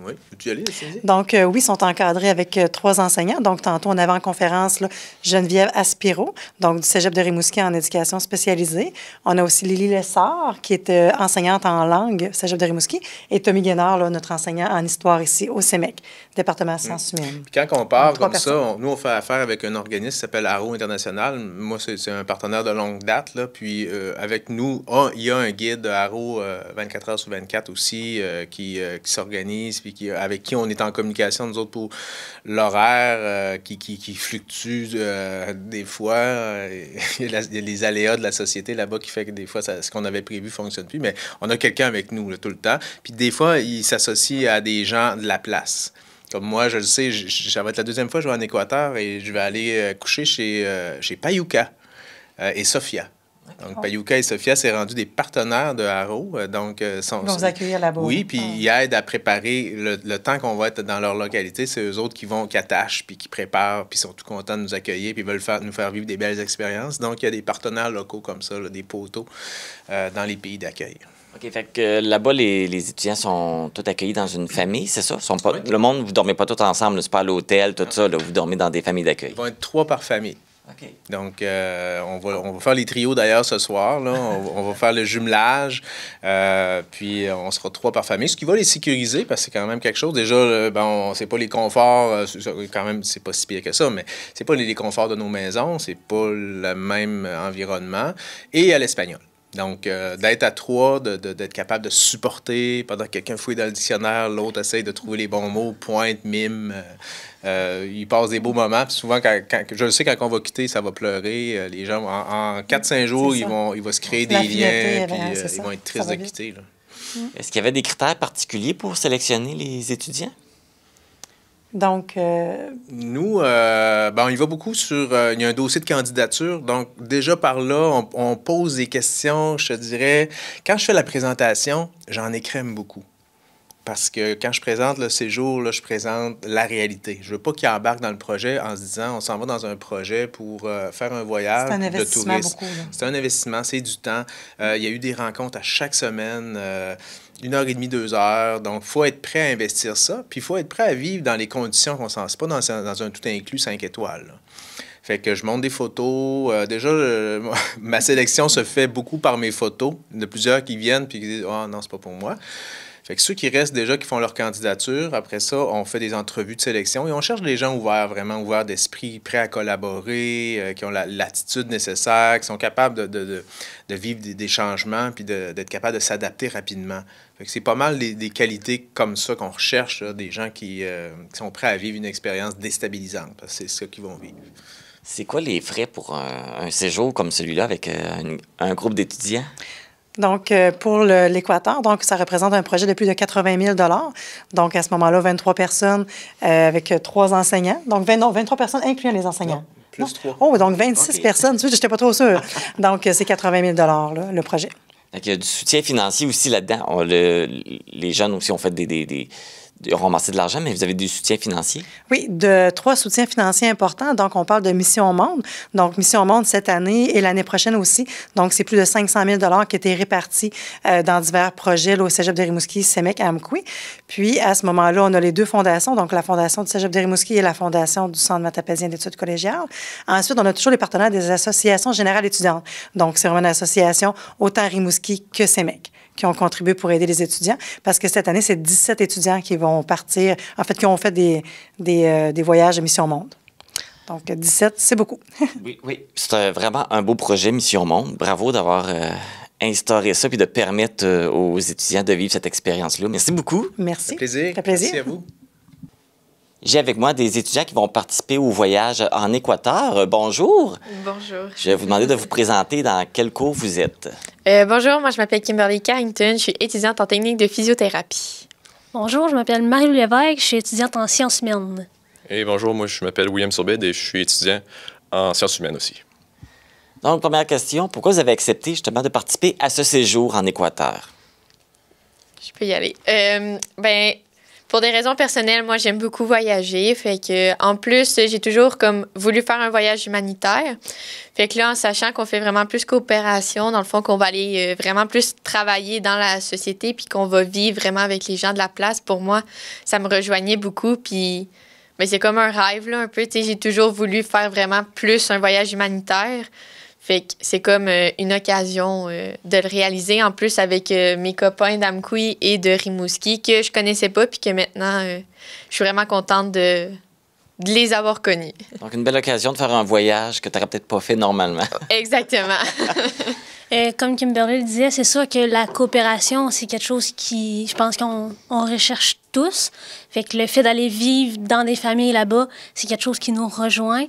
Oui, peux-tu y aller, Cindy? Donc, oui, ils sont encadrés avec 3 enseignants. Donc, tantôt, on avait en conférence Geneviève Aspiro, donc du cégep de Rimouski en éducation spécialisée. On a aussi Lily Lessard, qui est enseignante en langue, cégep de Rimouski, et Tommy Guénard, notre enseignant en histoire ici au CEMEC, département sciences humaines. Puis quand on part comme ça, nous, on fait affaire avec un organisme qui s'appelle Arrow International. Moi, c'est un partenaire de longue date, là. Puis, avec nous, il y a un guide de Arrow 24 heures sur 24 aussi qui s'organise, puis avec qui on est en communication, nous autres, pour l'horaire qui fluctue des fois. Il y a les aléas de la société là-bas qui fait que des fois, ce qu'on avait prévu ne fonctionne plus. Mais on a quelqu'un avec nous là, tout le temps. Puis des fois, il s'associe à des gens de la place. Comme moi, je le sais, ça va être la 2e fois que je vais en Équateur et je vais aller coucher chez Payuca et Sophia. Donc, Payuca et Sophia s'est rendu des partenaires de Arrow. Donc, ils vont vous accueillir là-bas. Oui, puis ils aident à préparer le temps qu'on va être dans leur localité. C'est eux autres qui attachent, puis qui préparent, puis sont tout contents de nous accueillir, puis veulent nous faire vivre des belles expériences. Donc, il y a des partenaires locaux comme ça, des poteaux, dans les pays d'accueil. OK, fait que là-bas, les étudiants sont tous accueillis dans une famille, c'est ça? Oui. Le monde, vous ne dormez pas tous ensemble, c'est pas à l'hôtel, tout ça, là, vous dormez dans des familles d'accueil. Ils vont être 3 par famille. Okay. Donc, on va faire les trios d'ailleurs ce soir. Là. On va faire le jumelage. Puis, on sera 3 par famille, ce qui va les sécuriser parce que c'est quand même quelque chose. Déjà, c'est pas les conforts, quand même, c'est pas si pire que ça, mais c'est pas les conforts de nos maisons, c'est pas le même environnement. Et à l'espagnol. Donc, d'être à 3, d'être capable de supporter pendant que quelqu'un fouille dans le dictionnaire, l'autre essaye de trouver les bons mots, pointe, mime. Il passe des beaux moments. Puis souvent, je le sais, quand on va quitter, ça va pleurer. Les gens, en 4-5 jours, ils vont se créer des liens, puis ils vont être tristes de quitter. Là. Est-ce qu'il y avait des critères particuliers pour sélectionner les étudiants? Donc, nous, il va beaucoup sur... il y a un dossier de candidature. Donc, déjà par là, on pose des questions, je te dirais. Quand je fais la présentation, j'en écrème beaucoup. Parce que quand je présente le séjour, là, je présente la réalité. Je veux pas qu'ils embarquent dans le projet en se disant on s'en va dans un projet pour faire un voyage de tourisme. C'est un investissement, c'est du temps. Il y a eu des rencontres à chaque semaine, 1h30, 2 heures. Donc, il faut être prêt à investir ça. Puis, il faut être prêt à vivre dans les conditions qu'on s'en... C'est pas dans un tout inclus 5 étoiles. Là. Fait que je monte des photos. Déjà, ma sélection se fait beaucoup par mes photos. Il y en a plusieurs qui viennent puis qui disent « Ah non, c'est pas pour moi ». Fait que ceux qui restent déjà, qui font leur candidature, après ça, on fait des entrevues de sélection et on cherche des gens ouverts, vraiment ouverts d'esprit, prêts à collaborer, qui ont l'attitude nécessaire, qui sont capables de vivre des changements puis d'être capables de s'adapter rapidement. Fait que c'est pas mal des qualités comme ça qu'on recherche, là, des gens qui sont prêts à vivre une expérience déstabilisante, parce que c'est ça qu'ils vont vivre. C'est quoi les frais pour un séjour comme celui-là avec un groupe d'étudiants? Donc, pour l'Équateur, donc ça représente un projet de plus de 80 000 $. Donc, à ce moment-là, 23 personnes avec 3 enseignants. Donc, 23 personnes incluant les enseignants. Non, plus 3. Oh, donc 26 personnes. Tu sais, je n'étais pas trop sûre. Donc, c'est 80 000 $, là, le projet. Donc, il y a du soutien financier aussi là-dedans. Les jeunes aussi ont fait ont ramassé de l'argent, mais vous avez des soutiens financiers? Oui, de 3 soutiens financiers importants. Donc, on parle de Mission Monde. Donc, Mission Monde cette année et l'année prochaine aussi. Donc, c'est plus de 500 000 $ qui étaient répartis dans divers projets là, au Cégep de Rimouski, CEMEC, à Amkoui. Puis, à ce moment-là, on a les 2 fondations, donc la Fondation du Cégep de Rimouski et la Fondation du Centre matapédien d'études collégiales. Ensuite, on a toujours les partenaires des associations générales étudiantes. Donc, c'est vraiment une association autant Rimouski que CEMEC qui ont contribué pour aider les étudiants, parce que cette année, c'est 17 étudiants qui vont partir, en fait, qui ont fait des voyages à Mission Monde. Donc, 17, c'est beaucoup. Oui. C'est vraiment un beau projet, Mission Monde. Bravo d'avoir instauré ça puis de permettre aux étudiants de vivre cette expérience-là. Merci beaucoup. Merci. Ça fait plaisir. Ça fait plaisir. Merci à vous. J'ai avec moi des étudiants qui vont participer au voyage en Équateur. Bonjour. Bonjour. Je vais vous demander de vous présenter dans quel cours vous êtes. Bonjour, moi je m'appelle Kimberly Carrington, je suis étudiante en technique de physiothérapie. Bonjour, je m'appelle Marie-Lou Lévesque, je suis étudiante en sciences humaines. Et bonjour, moi je m'appelle William Sourbet et je suis étudiant en sciences humaines aussi. Donc, première question, pourquoi vous avez accepté justement de participer à ce séjour en Équateur? Je peux y aller. Pour des raisons personnelles, moi, j'aime beaucoup voyager. Fait que, en plus, j'ai toujours voulu faire un voyage humanitaire. Fait que là, en sachant qu'on fait vraiment plus coopération, dans le fond, qu'on va aller vraiment plus travailler dans la société puis qu'on va vivre vraiment avec les gens de la place, pour moi, ça me rejoignait beaucoup. Puis, c'est comme un rêve, là, un peu. Tu sais, j'ai toujours voulu faire vraiment plus un voyage humanitaire. Fait que c'est comme une occasion de le réaliser, en plus avec mes copains d'Amkoui et de Rimouski que je connaissais pas, puis que maintenant, je suis vraiment contente de les avoir connus. Donc, une belle occasion de faire un voyage que tu n'aurais peut-être pas fait normalement. Exactement. Comme Kimberly le disait, c'est sûr que la coopération, c'est quelque chose qui, je pense qu'on recherche tous. Fait que le fait d'aller vivre dans des familles là-bas, c'est quelque chose qui nous rejoint.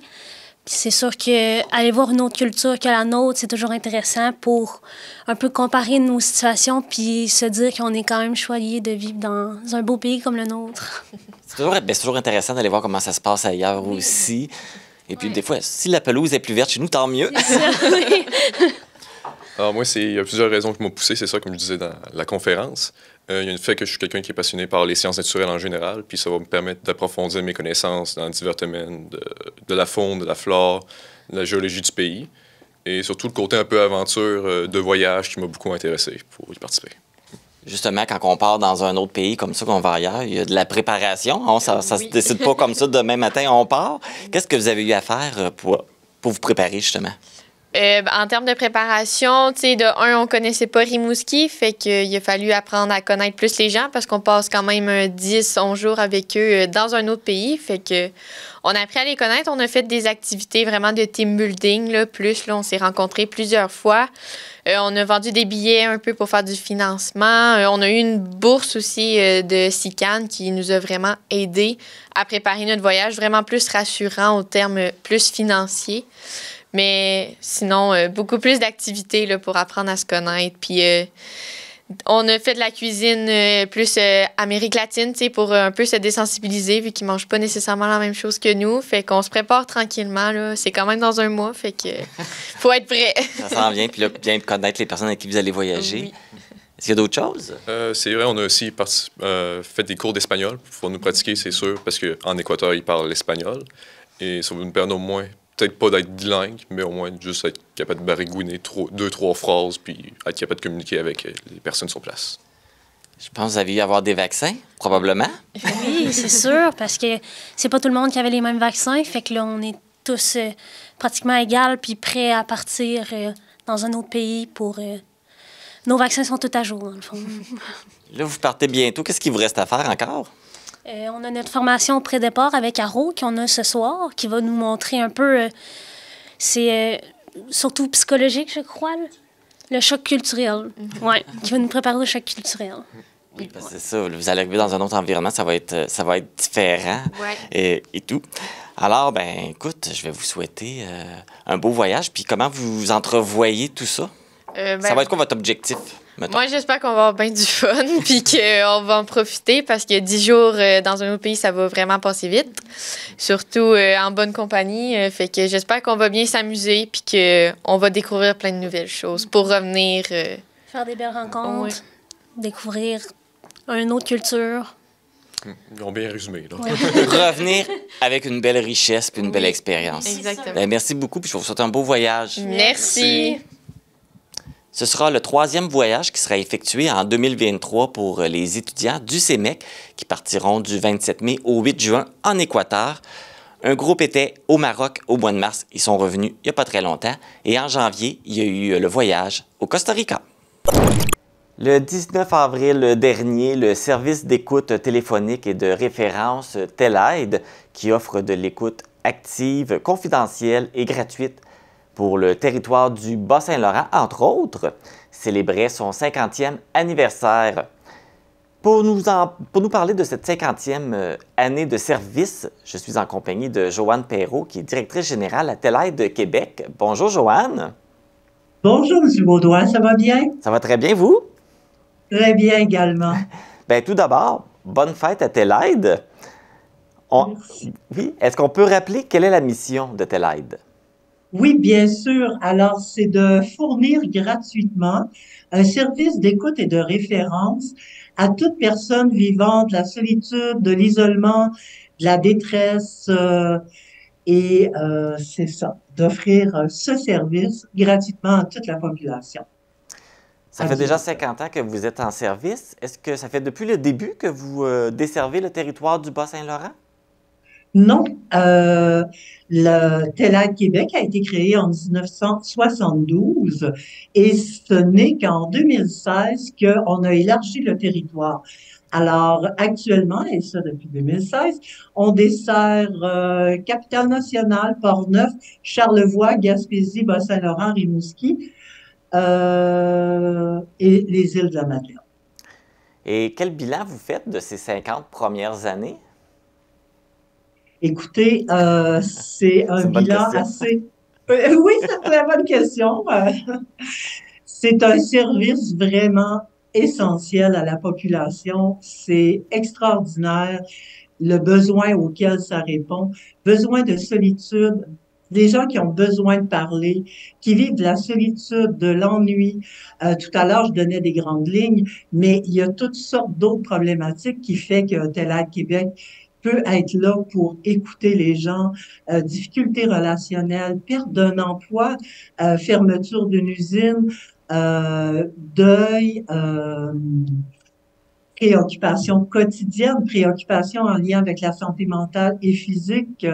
C'est sûr qu'aller voir une autre culture que la nôtre, c'est toujours intéressant pour un peu comparer nos situations puis se dire qu'on est quand même choyé de vivre dans un beau pays comme le nôtre. C'est toujours intéressant d'aller voir comment ça se passe ailleurs aussi. Et puis, des fois, si la pelouse est plus verte chez nous, tant mieux. Alors, moi, il y a plusieurs raisons qui m'ont poussé, c'est ça, comme je disais dans la conférence. Il y a le fait que je suis quelqu'un qui est passionné par les sciences naturelles en général, puis ça va me permettre d'approfondir mes connaissances dans divers domaines de la faune, de la flore, de la géologie du pays, et surtout le côté un peu aventure de voyage qui m'a beaucoup intéressé pour y participer. Justement, quand on part dans un autre pays comme ça, qu'on va ailleurs, il y a de la préparation. Ça se décide pas comme ça, demain matin, on part. Qu'est-ce que vous avez eu à faire pour vous préparer, justement? En termes de préparation, tu sais, de un, on connaissait pas Rimouski, fait qu'il a fallu apprendre à connaître plus les gens parce qu'on passe quand même 10-11 jours avec eux dans un autre pays. Fait que on a appris à les connaître. On a fait des activités vraiment de team building, là, plus. Là, on s'est rencontrés plusieurs fois. On a vendu des billets un peu pour faire du financement. On a eu une bourse aussi de SICAN qui nous a vraiment aidés à préparer notre voyage, vraiment plus rassurant au terme plus financier. Mais sinon, beaucoup plus d'activités là, pour apprendre à se connaître. Puis on a fait de la cuisine plus Amérique latine, tu sais, pour un peu se désensibiliser, vu qu'ils ne mangent pas nécessairement la même chose que nous. Fait qu'on se prépare tranquillement. Là. C'est quand même dans un mois, fait que faut être prêt. Ça s'en vient, puis là, bien connaître les personnes avec qui vous allez voyager. Oui. Est-ce qu'il y a d'autres choses? C'est vrai, on a aussi fait des cours d'espagnol pour nous pratiquer, c'est sûr, parce qu'en Équateur, ils parlent l'espagnol. Et ça va nous permettre au moins... Peut-être pas d'être bilingue, mais au moins juste être capable de baragouiner 2-3 phrases puis être capable de communiquer avec les personnes sur place. Je pense que vous avez eu à avoir des vaccins, probablement. Oui, c'est sûr, parce que c'est pas tout le monde qui avait les mêmes vaccins. Fait que là, on est tous pratiquement égaux puis prêts à partir dans un autre pays pour... Nos vaccins sont tous à jour, dans le fond. Là, vous partez bientôt. Qu'est-ce qu'il vous reste à faire encore? On a notre formation pré-départ avec Arro qu'on a ce soir, qui va nous montrer un peu, c'est surtout psychologique, je crois, le choc culturel. Oui, qui va nous préparer au choc culturel. Oui, parce que c'est ça. Vous allez arriver dans un autre environnement, ça va être différent et tout. Alors, écoute, je vais vous souhaiter un beau voyage. Puis comment vous entrevoyez tout ça? Ça va être quoi votre objectif? Mettons? Moi, j'espère qu'on va avoir bien du fun puis qu'on va en profiter parce que 10 jours dans un autre pays, ça va vraiment passer vite. Surtout en bonne compagnie. Fait que j'espère qu'on va bien s'amuser puis qu'on va découvrir plein de nouvelles choses pour revenir. Faire des belles rencontres, découvrir une autre culture. Ils ont bien résumé. Là. Ouais. Revenir avec une belle richesse puis une belle expérience. Exactement. Merci beaucoup puis je vous souhaite un beau voyage. Merci. Ce sera le 3e voyage qui sera effectué en 2023 pour les étudiants du CEMEC qui partiront du 27 mai au 8 juin en Équateur. Un groupe était au Maroc au mois de mars. Ils sont revenus il n'y a pas très longtemps. Et en janvier, il y a eu le voyage au Costa Rica. Le 19 avril dernier, le service d'écoute téléphonique et de référence TELAIDE, qui offre de l'écoute active, confidentielle et gratuite pour le territoire du Bas-Saint-Laurent, entre autres, célébrait son 50e anniversaire. Pour nous parler de cette 50e année de service, je suis en compagnie de Joanne Perrault, qui est directrice générale à TELAIDE Québec. Bonjour, Joanne. Bonjour, M. Baudouin, ça va bien? Ça va très bien, vous? Très bien également. Bien, tout d'abord, bonne fête à TELAIDE. Merci. Oui, est-ce qu'on peut rappeler quelle est la mission de TELAIDE? Oui, bien sûr. Alors, c'est de fournir gratuitement un service d'écoute et de référence à toute personne vivant de la solitude, de l'isolement, de la détresse. C'est ça, d'offrir ce service gratuitement à toute la population. Ça fait déjà 50 ans que vous êtes en service. Est-ce que ça fait depuis le début que vous desservez le territoire du Bas-Saint-Laurent? Non, le TELAIDE Québec a été créé en 1972 et ce n'est qu'en 2016 qu'on a élargi le territoire. Alors, actuellement, et ça depuis 2016, on dessert Capitale-Nationale, Port-Neuf, Charlevoix, Gaspésie, Bas-Saint-Laurent, Rimouski et les îles de la Madeleine. Et quel bilan vous faites de ces 50 premières années? Écoutez, c'est un bilan assez... oui, c'est une bonne question. C'est un service vraiment essentiel à la population. C'est extraordinaire le besoin auquel ça répond. Besoin de solitude, des gens qui ont besoin de parler, qui vivent de la solitude, de l'ennui. Tout à l'heure, je donnais des grandes lignes, mais il y a toutes sortes d'autres problématiques qui fait que TELAIDE Québec peut être là pour écouter les gens, difficultés relationnelles, perte d'un emploi, fermeture d'une usine, deuil, préoccupations quotidiennes, préoccupations en lien avec la santé mentale et physique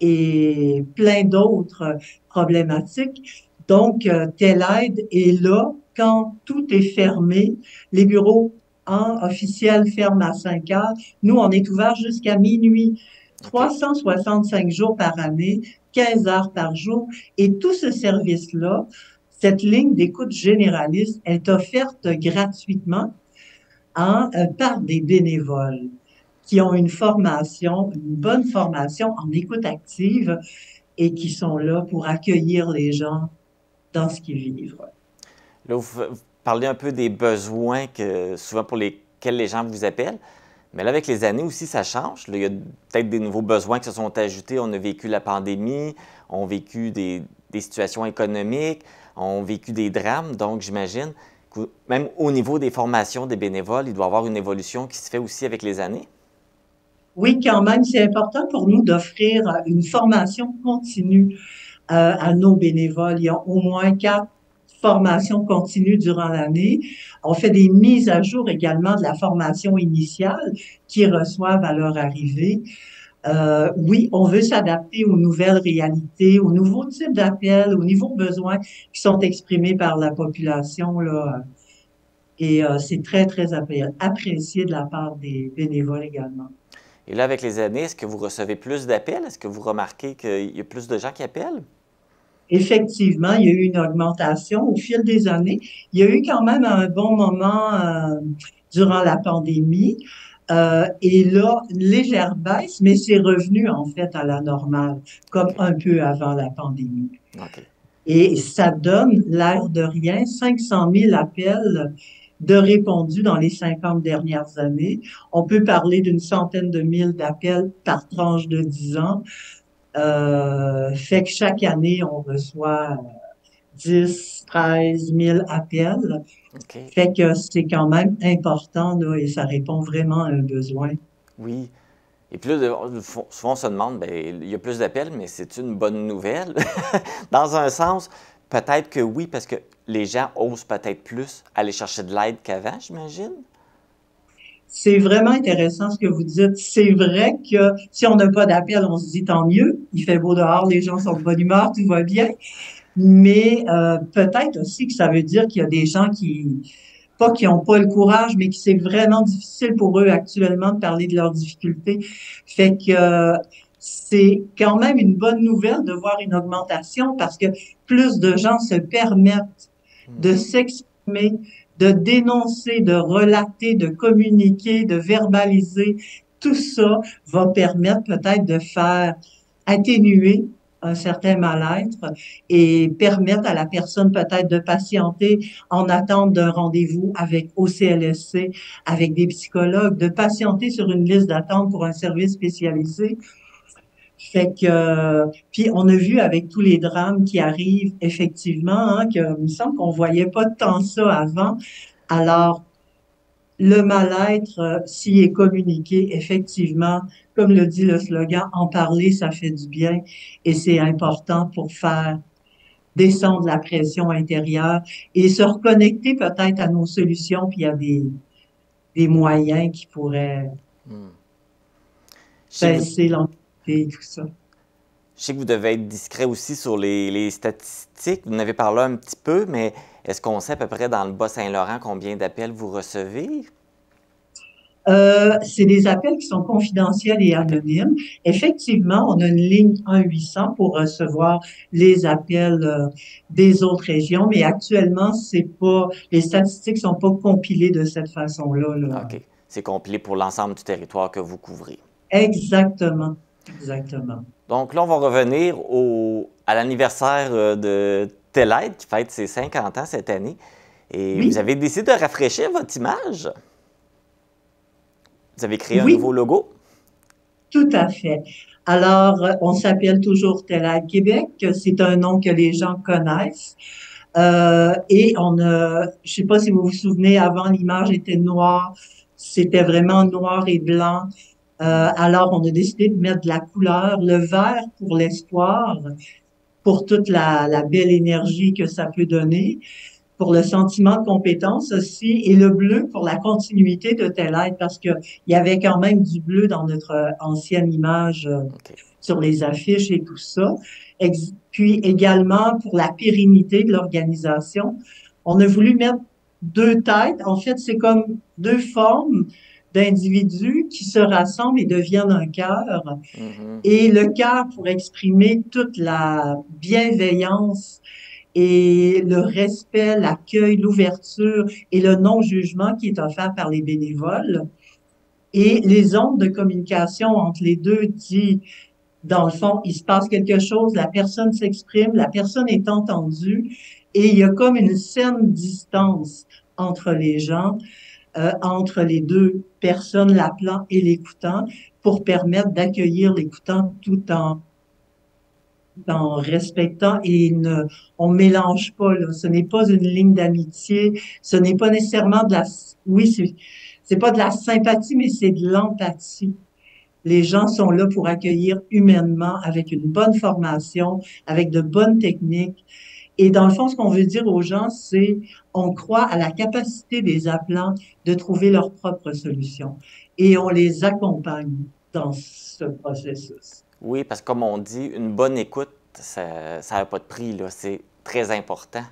et plein d'autres problématiques. Donc, TELAIDE est là quand tout est fermé. Les bureaux officiels ferment à 5 heures. Nous, on est ouvert jusqu'à minuit, 365 jours par année, 15 heures par jour. Et tout ce service-là, cette ligne d'écoute généraliste est offerte gratuitement par des bénévoles qui ont une bonne formation en écoute active et qui sont là pour accueillir les gens dans ce qu'ils vivent. Là, vous parlez un peu des besoins souvent pour lesquels les gens vous appellent. Mais là, avec les années aussi, ça change. Là, il y a peut-être des nouveaux besoins qui se sont ajoutés. On a vécu la pandémie, on a vécu des situations économiques, on a vécu des drames. Donc, j'imagine que même au niveau des formations des bénévoles, il doit y avoir une évolution qui se fait aussi avec les années. Oui, quand même, c'est important pour nous d'offrir une formation continue à nos bénévoles. Il y a au moins 4 formations continues durant l'année. On fait des mises à jour également de la formation initiale qu'ils reçoivent à leur arrivée. Oui, on veut s'adapter aux nouvelles réalités, aux nouveaux types d'appels, aux nouveaux besoins qui sont exprimés par la population, là. Et c'est très, très apprécié de la part des bénévoles également. Et là, avec les années, est-ce que vous recevez plus d'appels? Est-ce que vous remarquez qu'il y a plus de gens qui appellent? Effectivement, il y a eu une augmentation au fil des années. Il y a eu quand même un bon moment durant la pandémie. Et là, une légère baisse, mais c'est revenu en fait à la normale, comme un peu avant la pandémie. OK. Et ça donne, l'air de rien, 500 000 appels de répondus dans les 50 dernières années. On peut parler d'une centaine de mille d'appels par tranche de 10 ans. Fait que chaque année, on reçoit 10, 13 000 appels. OK. Fait que c'est quand même important, là, et ça répond vraiment à un besoin. Oui. Et puis là, souvent on se demande, bien, il y a plus d'appels, mais c'est une bonne nouvelle? Dans un sens, peut-être que oui, parce que les gens osent peut-être plus aller chercher de l'aide qu'avant, j'imagine? C'est vraiment intéressant ce que vous dites. C'est vrai que si on n'a pas d'appel, on se dit tant mieux. Il fait beau dehors, les gens sont de bonne humeur, tout va bien. Mais peut-être aussi que ça veut dire qu'il y a des gens qui n'ont pas le courage, mais qui c'est vraiment difficile pour eux actuellement de parler de leurs difficultés. Fait que c'est quand même une bonne nouvelle de voir une augmentation parce que plus de gens se permettent de s'exprimer, de dénoncer, de relater, de communiquer, de verbaliser. Tout ça va permettre peut-être de faire atténuer un certain mal-être et permettre à la personne peut-être de patienter en attente d'un rendez-vous avec au CLSC, avec des psychologues, de patienter sur une liste d'attente pour un service spécialisé. Fait que, puis on a vu avec tous les drames qui arrivent, effectivement, que il me semble qu'on voyait pas tant ça avant. Alors, le mal-être, s'il est communiqué, effectivement, comme le dit le slogan, en parler, ça fait du bien et c'est important pour faire descendre la pression intérieure et se reconnecter peut-être à nos solutions, puis à des moyens qui pourraient baisser l'anxiété et tout ça. Je sais que vous devez être discret aussi sur les statistiques. Vous en avez parlé un petit peu, mais est-ce qu'on sait à peu près dans le Bas-Saint-Laurent combien d'appels vous recevez? C'est des appels qui sont confidentiels et anonymes. Effectivement, on a une ligne 1-800 pour recevoir les appels des autres régions, mais actuellement, les statistiques sont pas compilées de cette façon-là. Là. OK. C'est compilé pour l'ensemble du territoire que vous couvrez. Exactement. Exactement. Donc là, on va revenir à l'anniversaire de Telaide qui fête ses 50 ans cette année. Et oui. Vous avez décidé de rafraîchir votre image. Vous avez créé un nouveau logo? Tout à fait. Alors, on s'appelle toujours Telaide Québec. C'est un nom que les gens connaissent. Et je sais pas si vous vous souvenez, avant, l'image était noire. C'était vraiment noir et blanc. Alors, on a décidé de mettre de la couleur, le vert pour l'espoir, pour toute la belle énergie que ça peut donner, pour le sentiment de compétence aussi, et le bleu pour la continuité de Telaide, parce que il y avait quand même du bleu dans notre ancienne image sur les affiches et tout ça. Puis également pour la pérennité de l'organisation, on a voulu mettre deux têtes. En fait, c'est comme deux formes d'individus qui se rassemblent et deviennent un cœur. Et le cœur pour exprimer toute la bienveillance et le respect, l'accueil, l'ouverture et le non-jugement qui est offert par les bénévoles. Et les ondes de communication entre les deux dit, dans le fond, il se passe quelque chose, la personne s'exprime, la personne est entendue et il y a comme une saine distance entre les gens, entre les deux personnes, l'appelant et l'écoutant, pour permettre d'accueillir l'écoutant tout en respectant et on mélange pas, là. Ce n'est pas une ligne d'amitié, ce n'est pas nécessairement c'est pas de la sympathie, mais c'est de l'empathie. Les gens sont là pour accueillir humainement, avec une bonne formation, avec de bonnes techniques. Et dans le fond, ce qu'on veut dire aux gens, c'est on croit à la capacité des appelants de trouver leur propre solution. Et on les accompagne dans ce processus. Oui, parce que comme on dit, une bonne écoute, ça n'a pas de prix, là. C'est très important.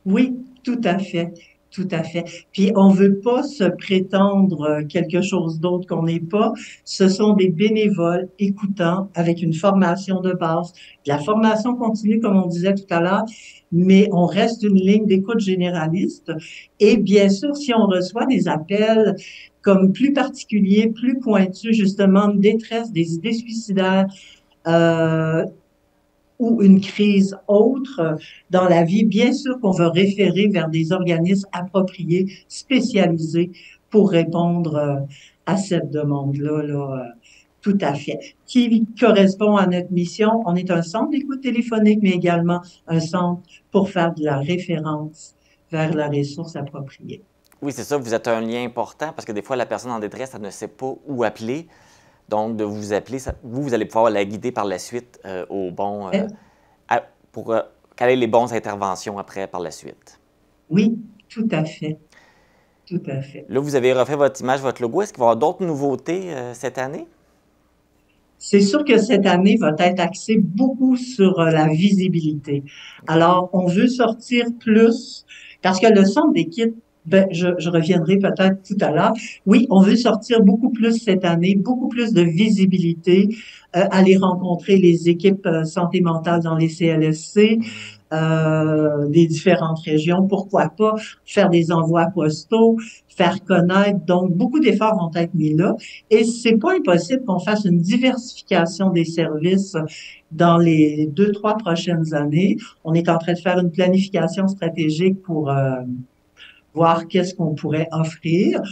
Oui, tout à fait. Tout à fait. Puis on veut pas se prétendre quelque chose d'autre qu'on n'est pas. Ce sont des bénévoles écoutants avec une formation de base, de la formation continue comme on disait tout à l'heure, mais on reste une ligne d'écoute généraliste. Et bien sûr, si on reçoit des appels comme plus particuliers, plus pointus, justement de détresse, des idées suicidaires, ou une crise autre dans la vie, bien sûr qu'on va référer vers des organismes appropriés, spécialisés pour répondre à cette demande-là, tout à fait. Qui correspond à notre mission. On est un centre d'écoute téléphonique, mais également un centre pour faire de la référence vers la ressource appropriée. Oui, c'est ça. Vous êtes un lien important parce que des fois, la personne en détresse, elle ne sait pas où appeler. Donc, de vous appeler, vous allez pouvoir la guider par la suite au bon... pour quelles sont les bonnes interventions après, par la suite. Oui, tout à fait. Tout à fait. Là, vous avez refait votre image, votre logo. Est-ce qu'il va y avoir d'autres nouveautés cette année? C'est sûr que cette année va être axée beaucoup sur la visibilité. Alors, on veut sortir plus, parce que le centre d'équipe, je reviendrai peut-être tout à l'heure. Oui, on veut sortir beaucoup plus cette année, beaucoup plus de visibilité, aller rencontrer les équipes santé mentale dans les CLSC, des différentes régions. Pourquoi pas faire des envois postaux, faire connaître. Donc, beaucoup d'efforts vont être mis là. Et c'est pas impossible qu'on fasse une diversification des services dans les 2-3 prochaines années. On est en train de faire une planification stratégique pour voir qu'est-ce qu'on pourrait offrir.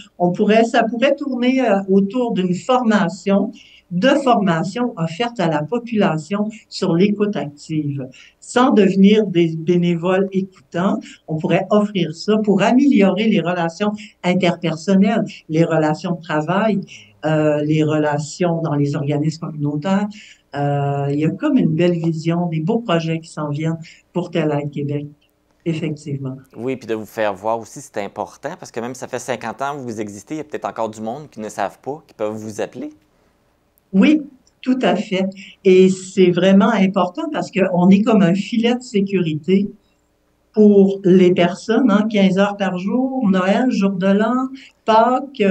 Ça pourrait tourner autour d'une formation offertes à la population sur l'écoute active. Sans devenir des bénévoles écoutants, on pourrait offrir ça pour améliorer les relations interpersonnelles, les relations de travail, les relations dans les organismes communautaires. Il y a comme une belle vision, des beaux projets qui s'en viennent pour Tel Aide Québec. Effectivement. Oui, puis de vous faire voir aussi, c'est important, parce que même si ça fait 50 ans que vous existez, il y a peut-être encore du monde qui ne savent pas, qui peuvent vous appeler. Oui, tout à fait. Et c'est vraiment important parce qu'on est comme un filet de sécurité pour les personnes, 15 heures par jour, Noël, jour de l'an, Pâques,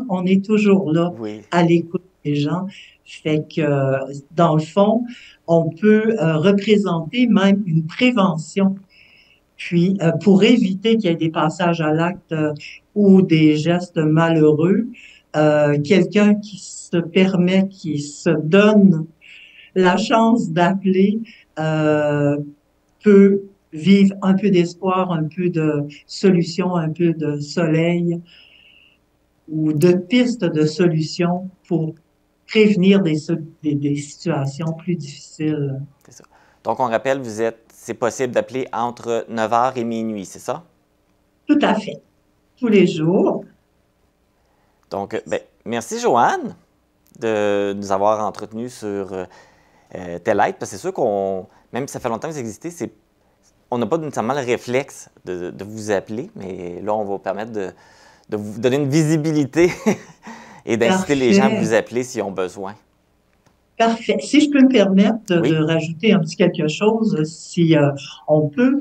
on est toujours là à l'écoute des gens. Fait que, dans le fond, on peut représenter même une prévention. Puis, pour éviter qu'il y ait des passages à l'acte ou des gestes malheureux, quelqu'un qui se permet, qui se donne la chance d'appeler, peut vivre un peu d'espoir, un peu de solution, un peu de soleil ou de pistes de solutions pour prévenir des situations plus difficiles. C'est ça. Donc, on rappelle, c'est possible d'appeler entre 9h et minuit, c'est ça? Tout à fait. Tous les jours. Donc, merci Joanne de nous avoir entretenus sur Tel Aide, parce que c'est sûr même si ça fait longtemps que vous existez, on n'a pas nécessairement le réflexe de vous appeler, mais là, on va vous permettre de vous donner une visibilité et d'inciter les gens à vous appeler s'ils ont besoin. Parfait. Si je peux me permettre de rajouter un petit quelque chose, si on peut.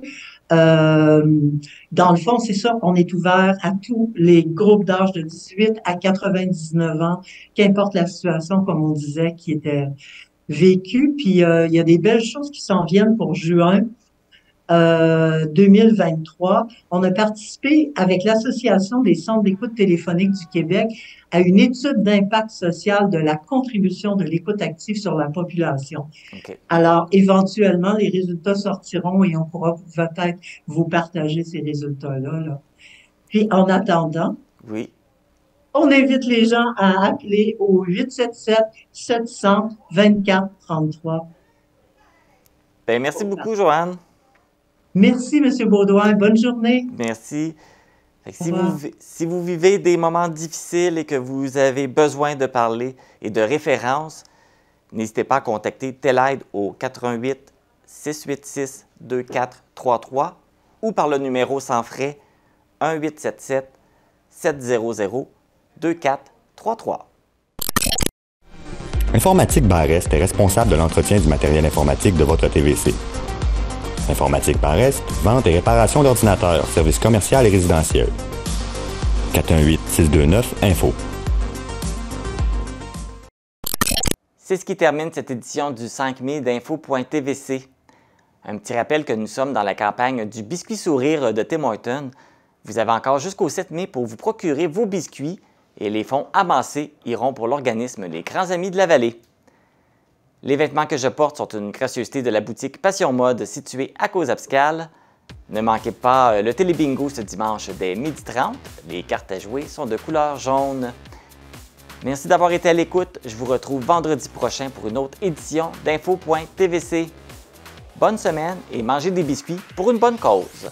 Dans le fond, c'est ça, on est ouvert à tous les groupes d'âge de 18 à 99 ans, qu'importe la situation, comme on disait, qui était vécue. Puis, il y a des belles choses qui s'en viennent pour juin 2023. On a participé avec l'Association des centres d'écoute téléphonique du Québec à une étude d'impact social de la contribution de l'écoute active sur la population. Okay. Alors, éventuellement, les résultats sortiront et on pourra peut-être vous partager ces résultats-là. Puis, en attendant, on invite les gens à appeler au 877-700-2433. Merci beaucoup, Joanne. Merci, M. Baudouin. Bonne journée. Merci. Si vous vivez des moments difficiles et que vous avez besoin de parler et de références, n'hésitez pas à contacter Tel Aide au 88 686 2433 ou par le numéro sans frais 1877 700 2433. Informatique Barest est responsable de l'entretien du matériel informatique de votre TVC. Informatique Barest, vente et réparation d'ordinateurs, services commerciaux et résidentiels. 418-629-INFO. C'est ce qui termine cette édition du 5 mai d'Info.tvc. Un petit rappel que nous sommes dans la campagne du Biscuit Sourire de Tim Hortons. Vous avez encore jusqu'au 7 mai pour vous procurer vos biscuits et les fonds amassés iront pour l'organisme Les Grands Amis de la Vallée. Les vêtements que je porte sont une gracieuseté de la boutique Passion Mode située à Cause-Abscale. Ne manquez pas le télébingo ce dimanche dès 12h30. Les cartes à jouer sont de couleur jaune. Merci d'avoir été à l'écoute. Je vous retrouve vendredi prochain pour une autre édition d'Info.tvc. Bonne semaine et mangez des biscuits pour une bonne cause.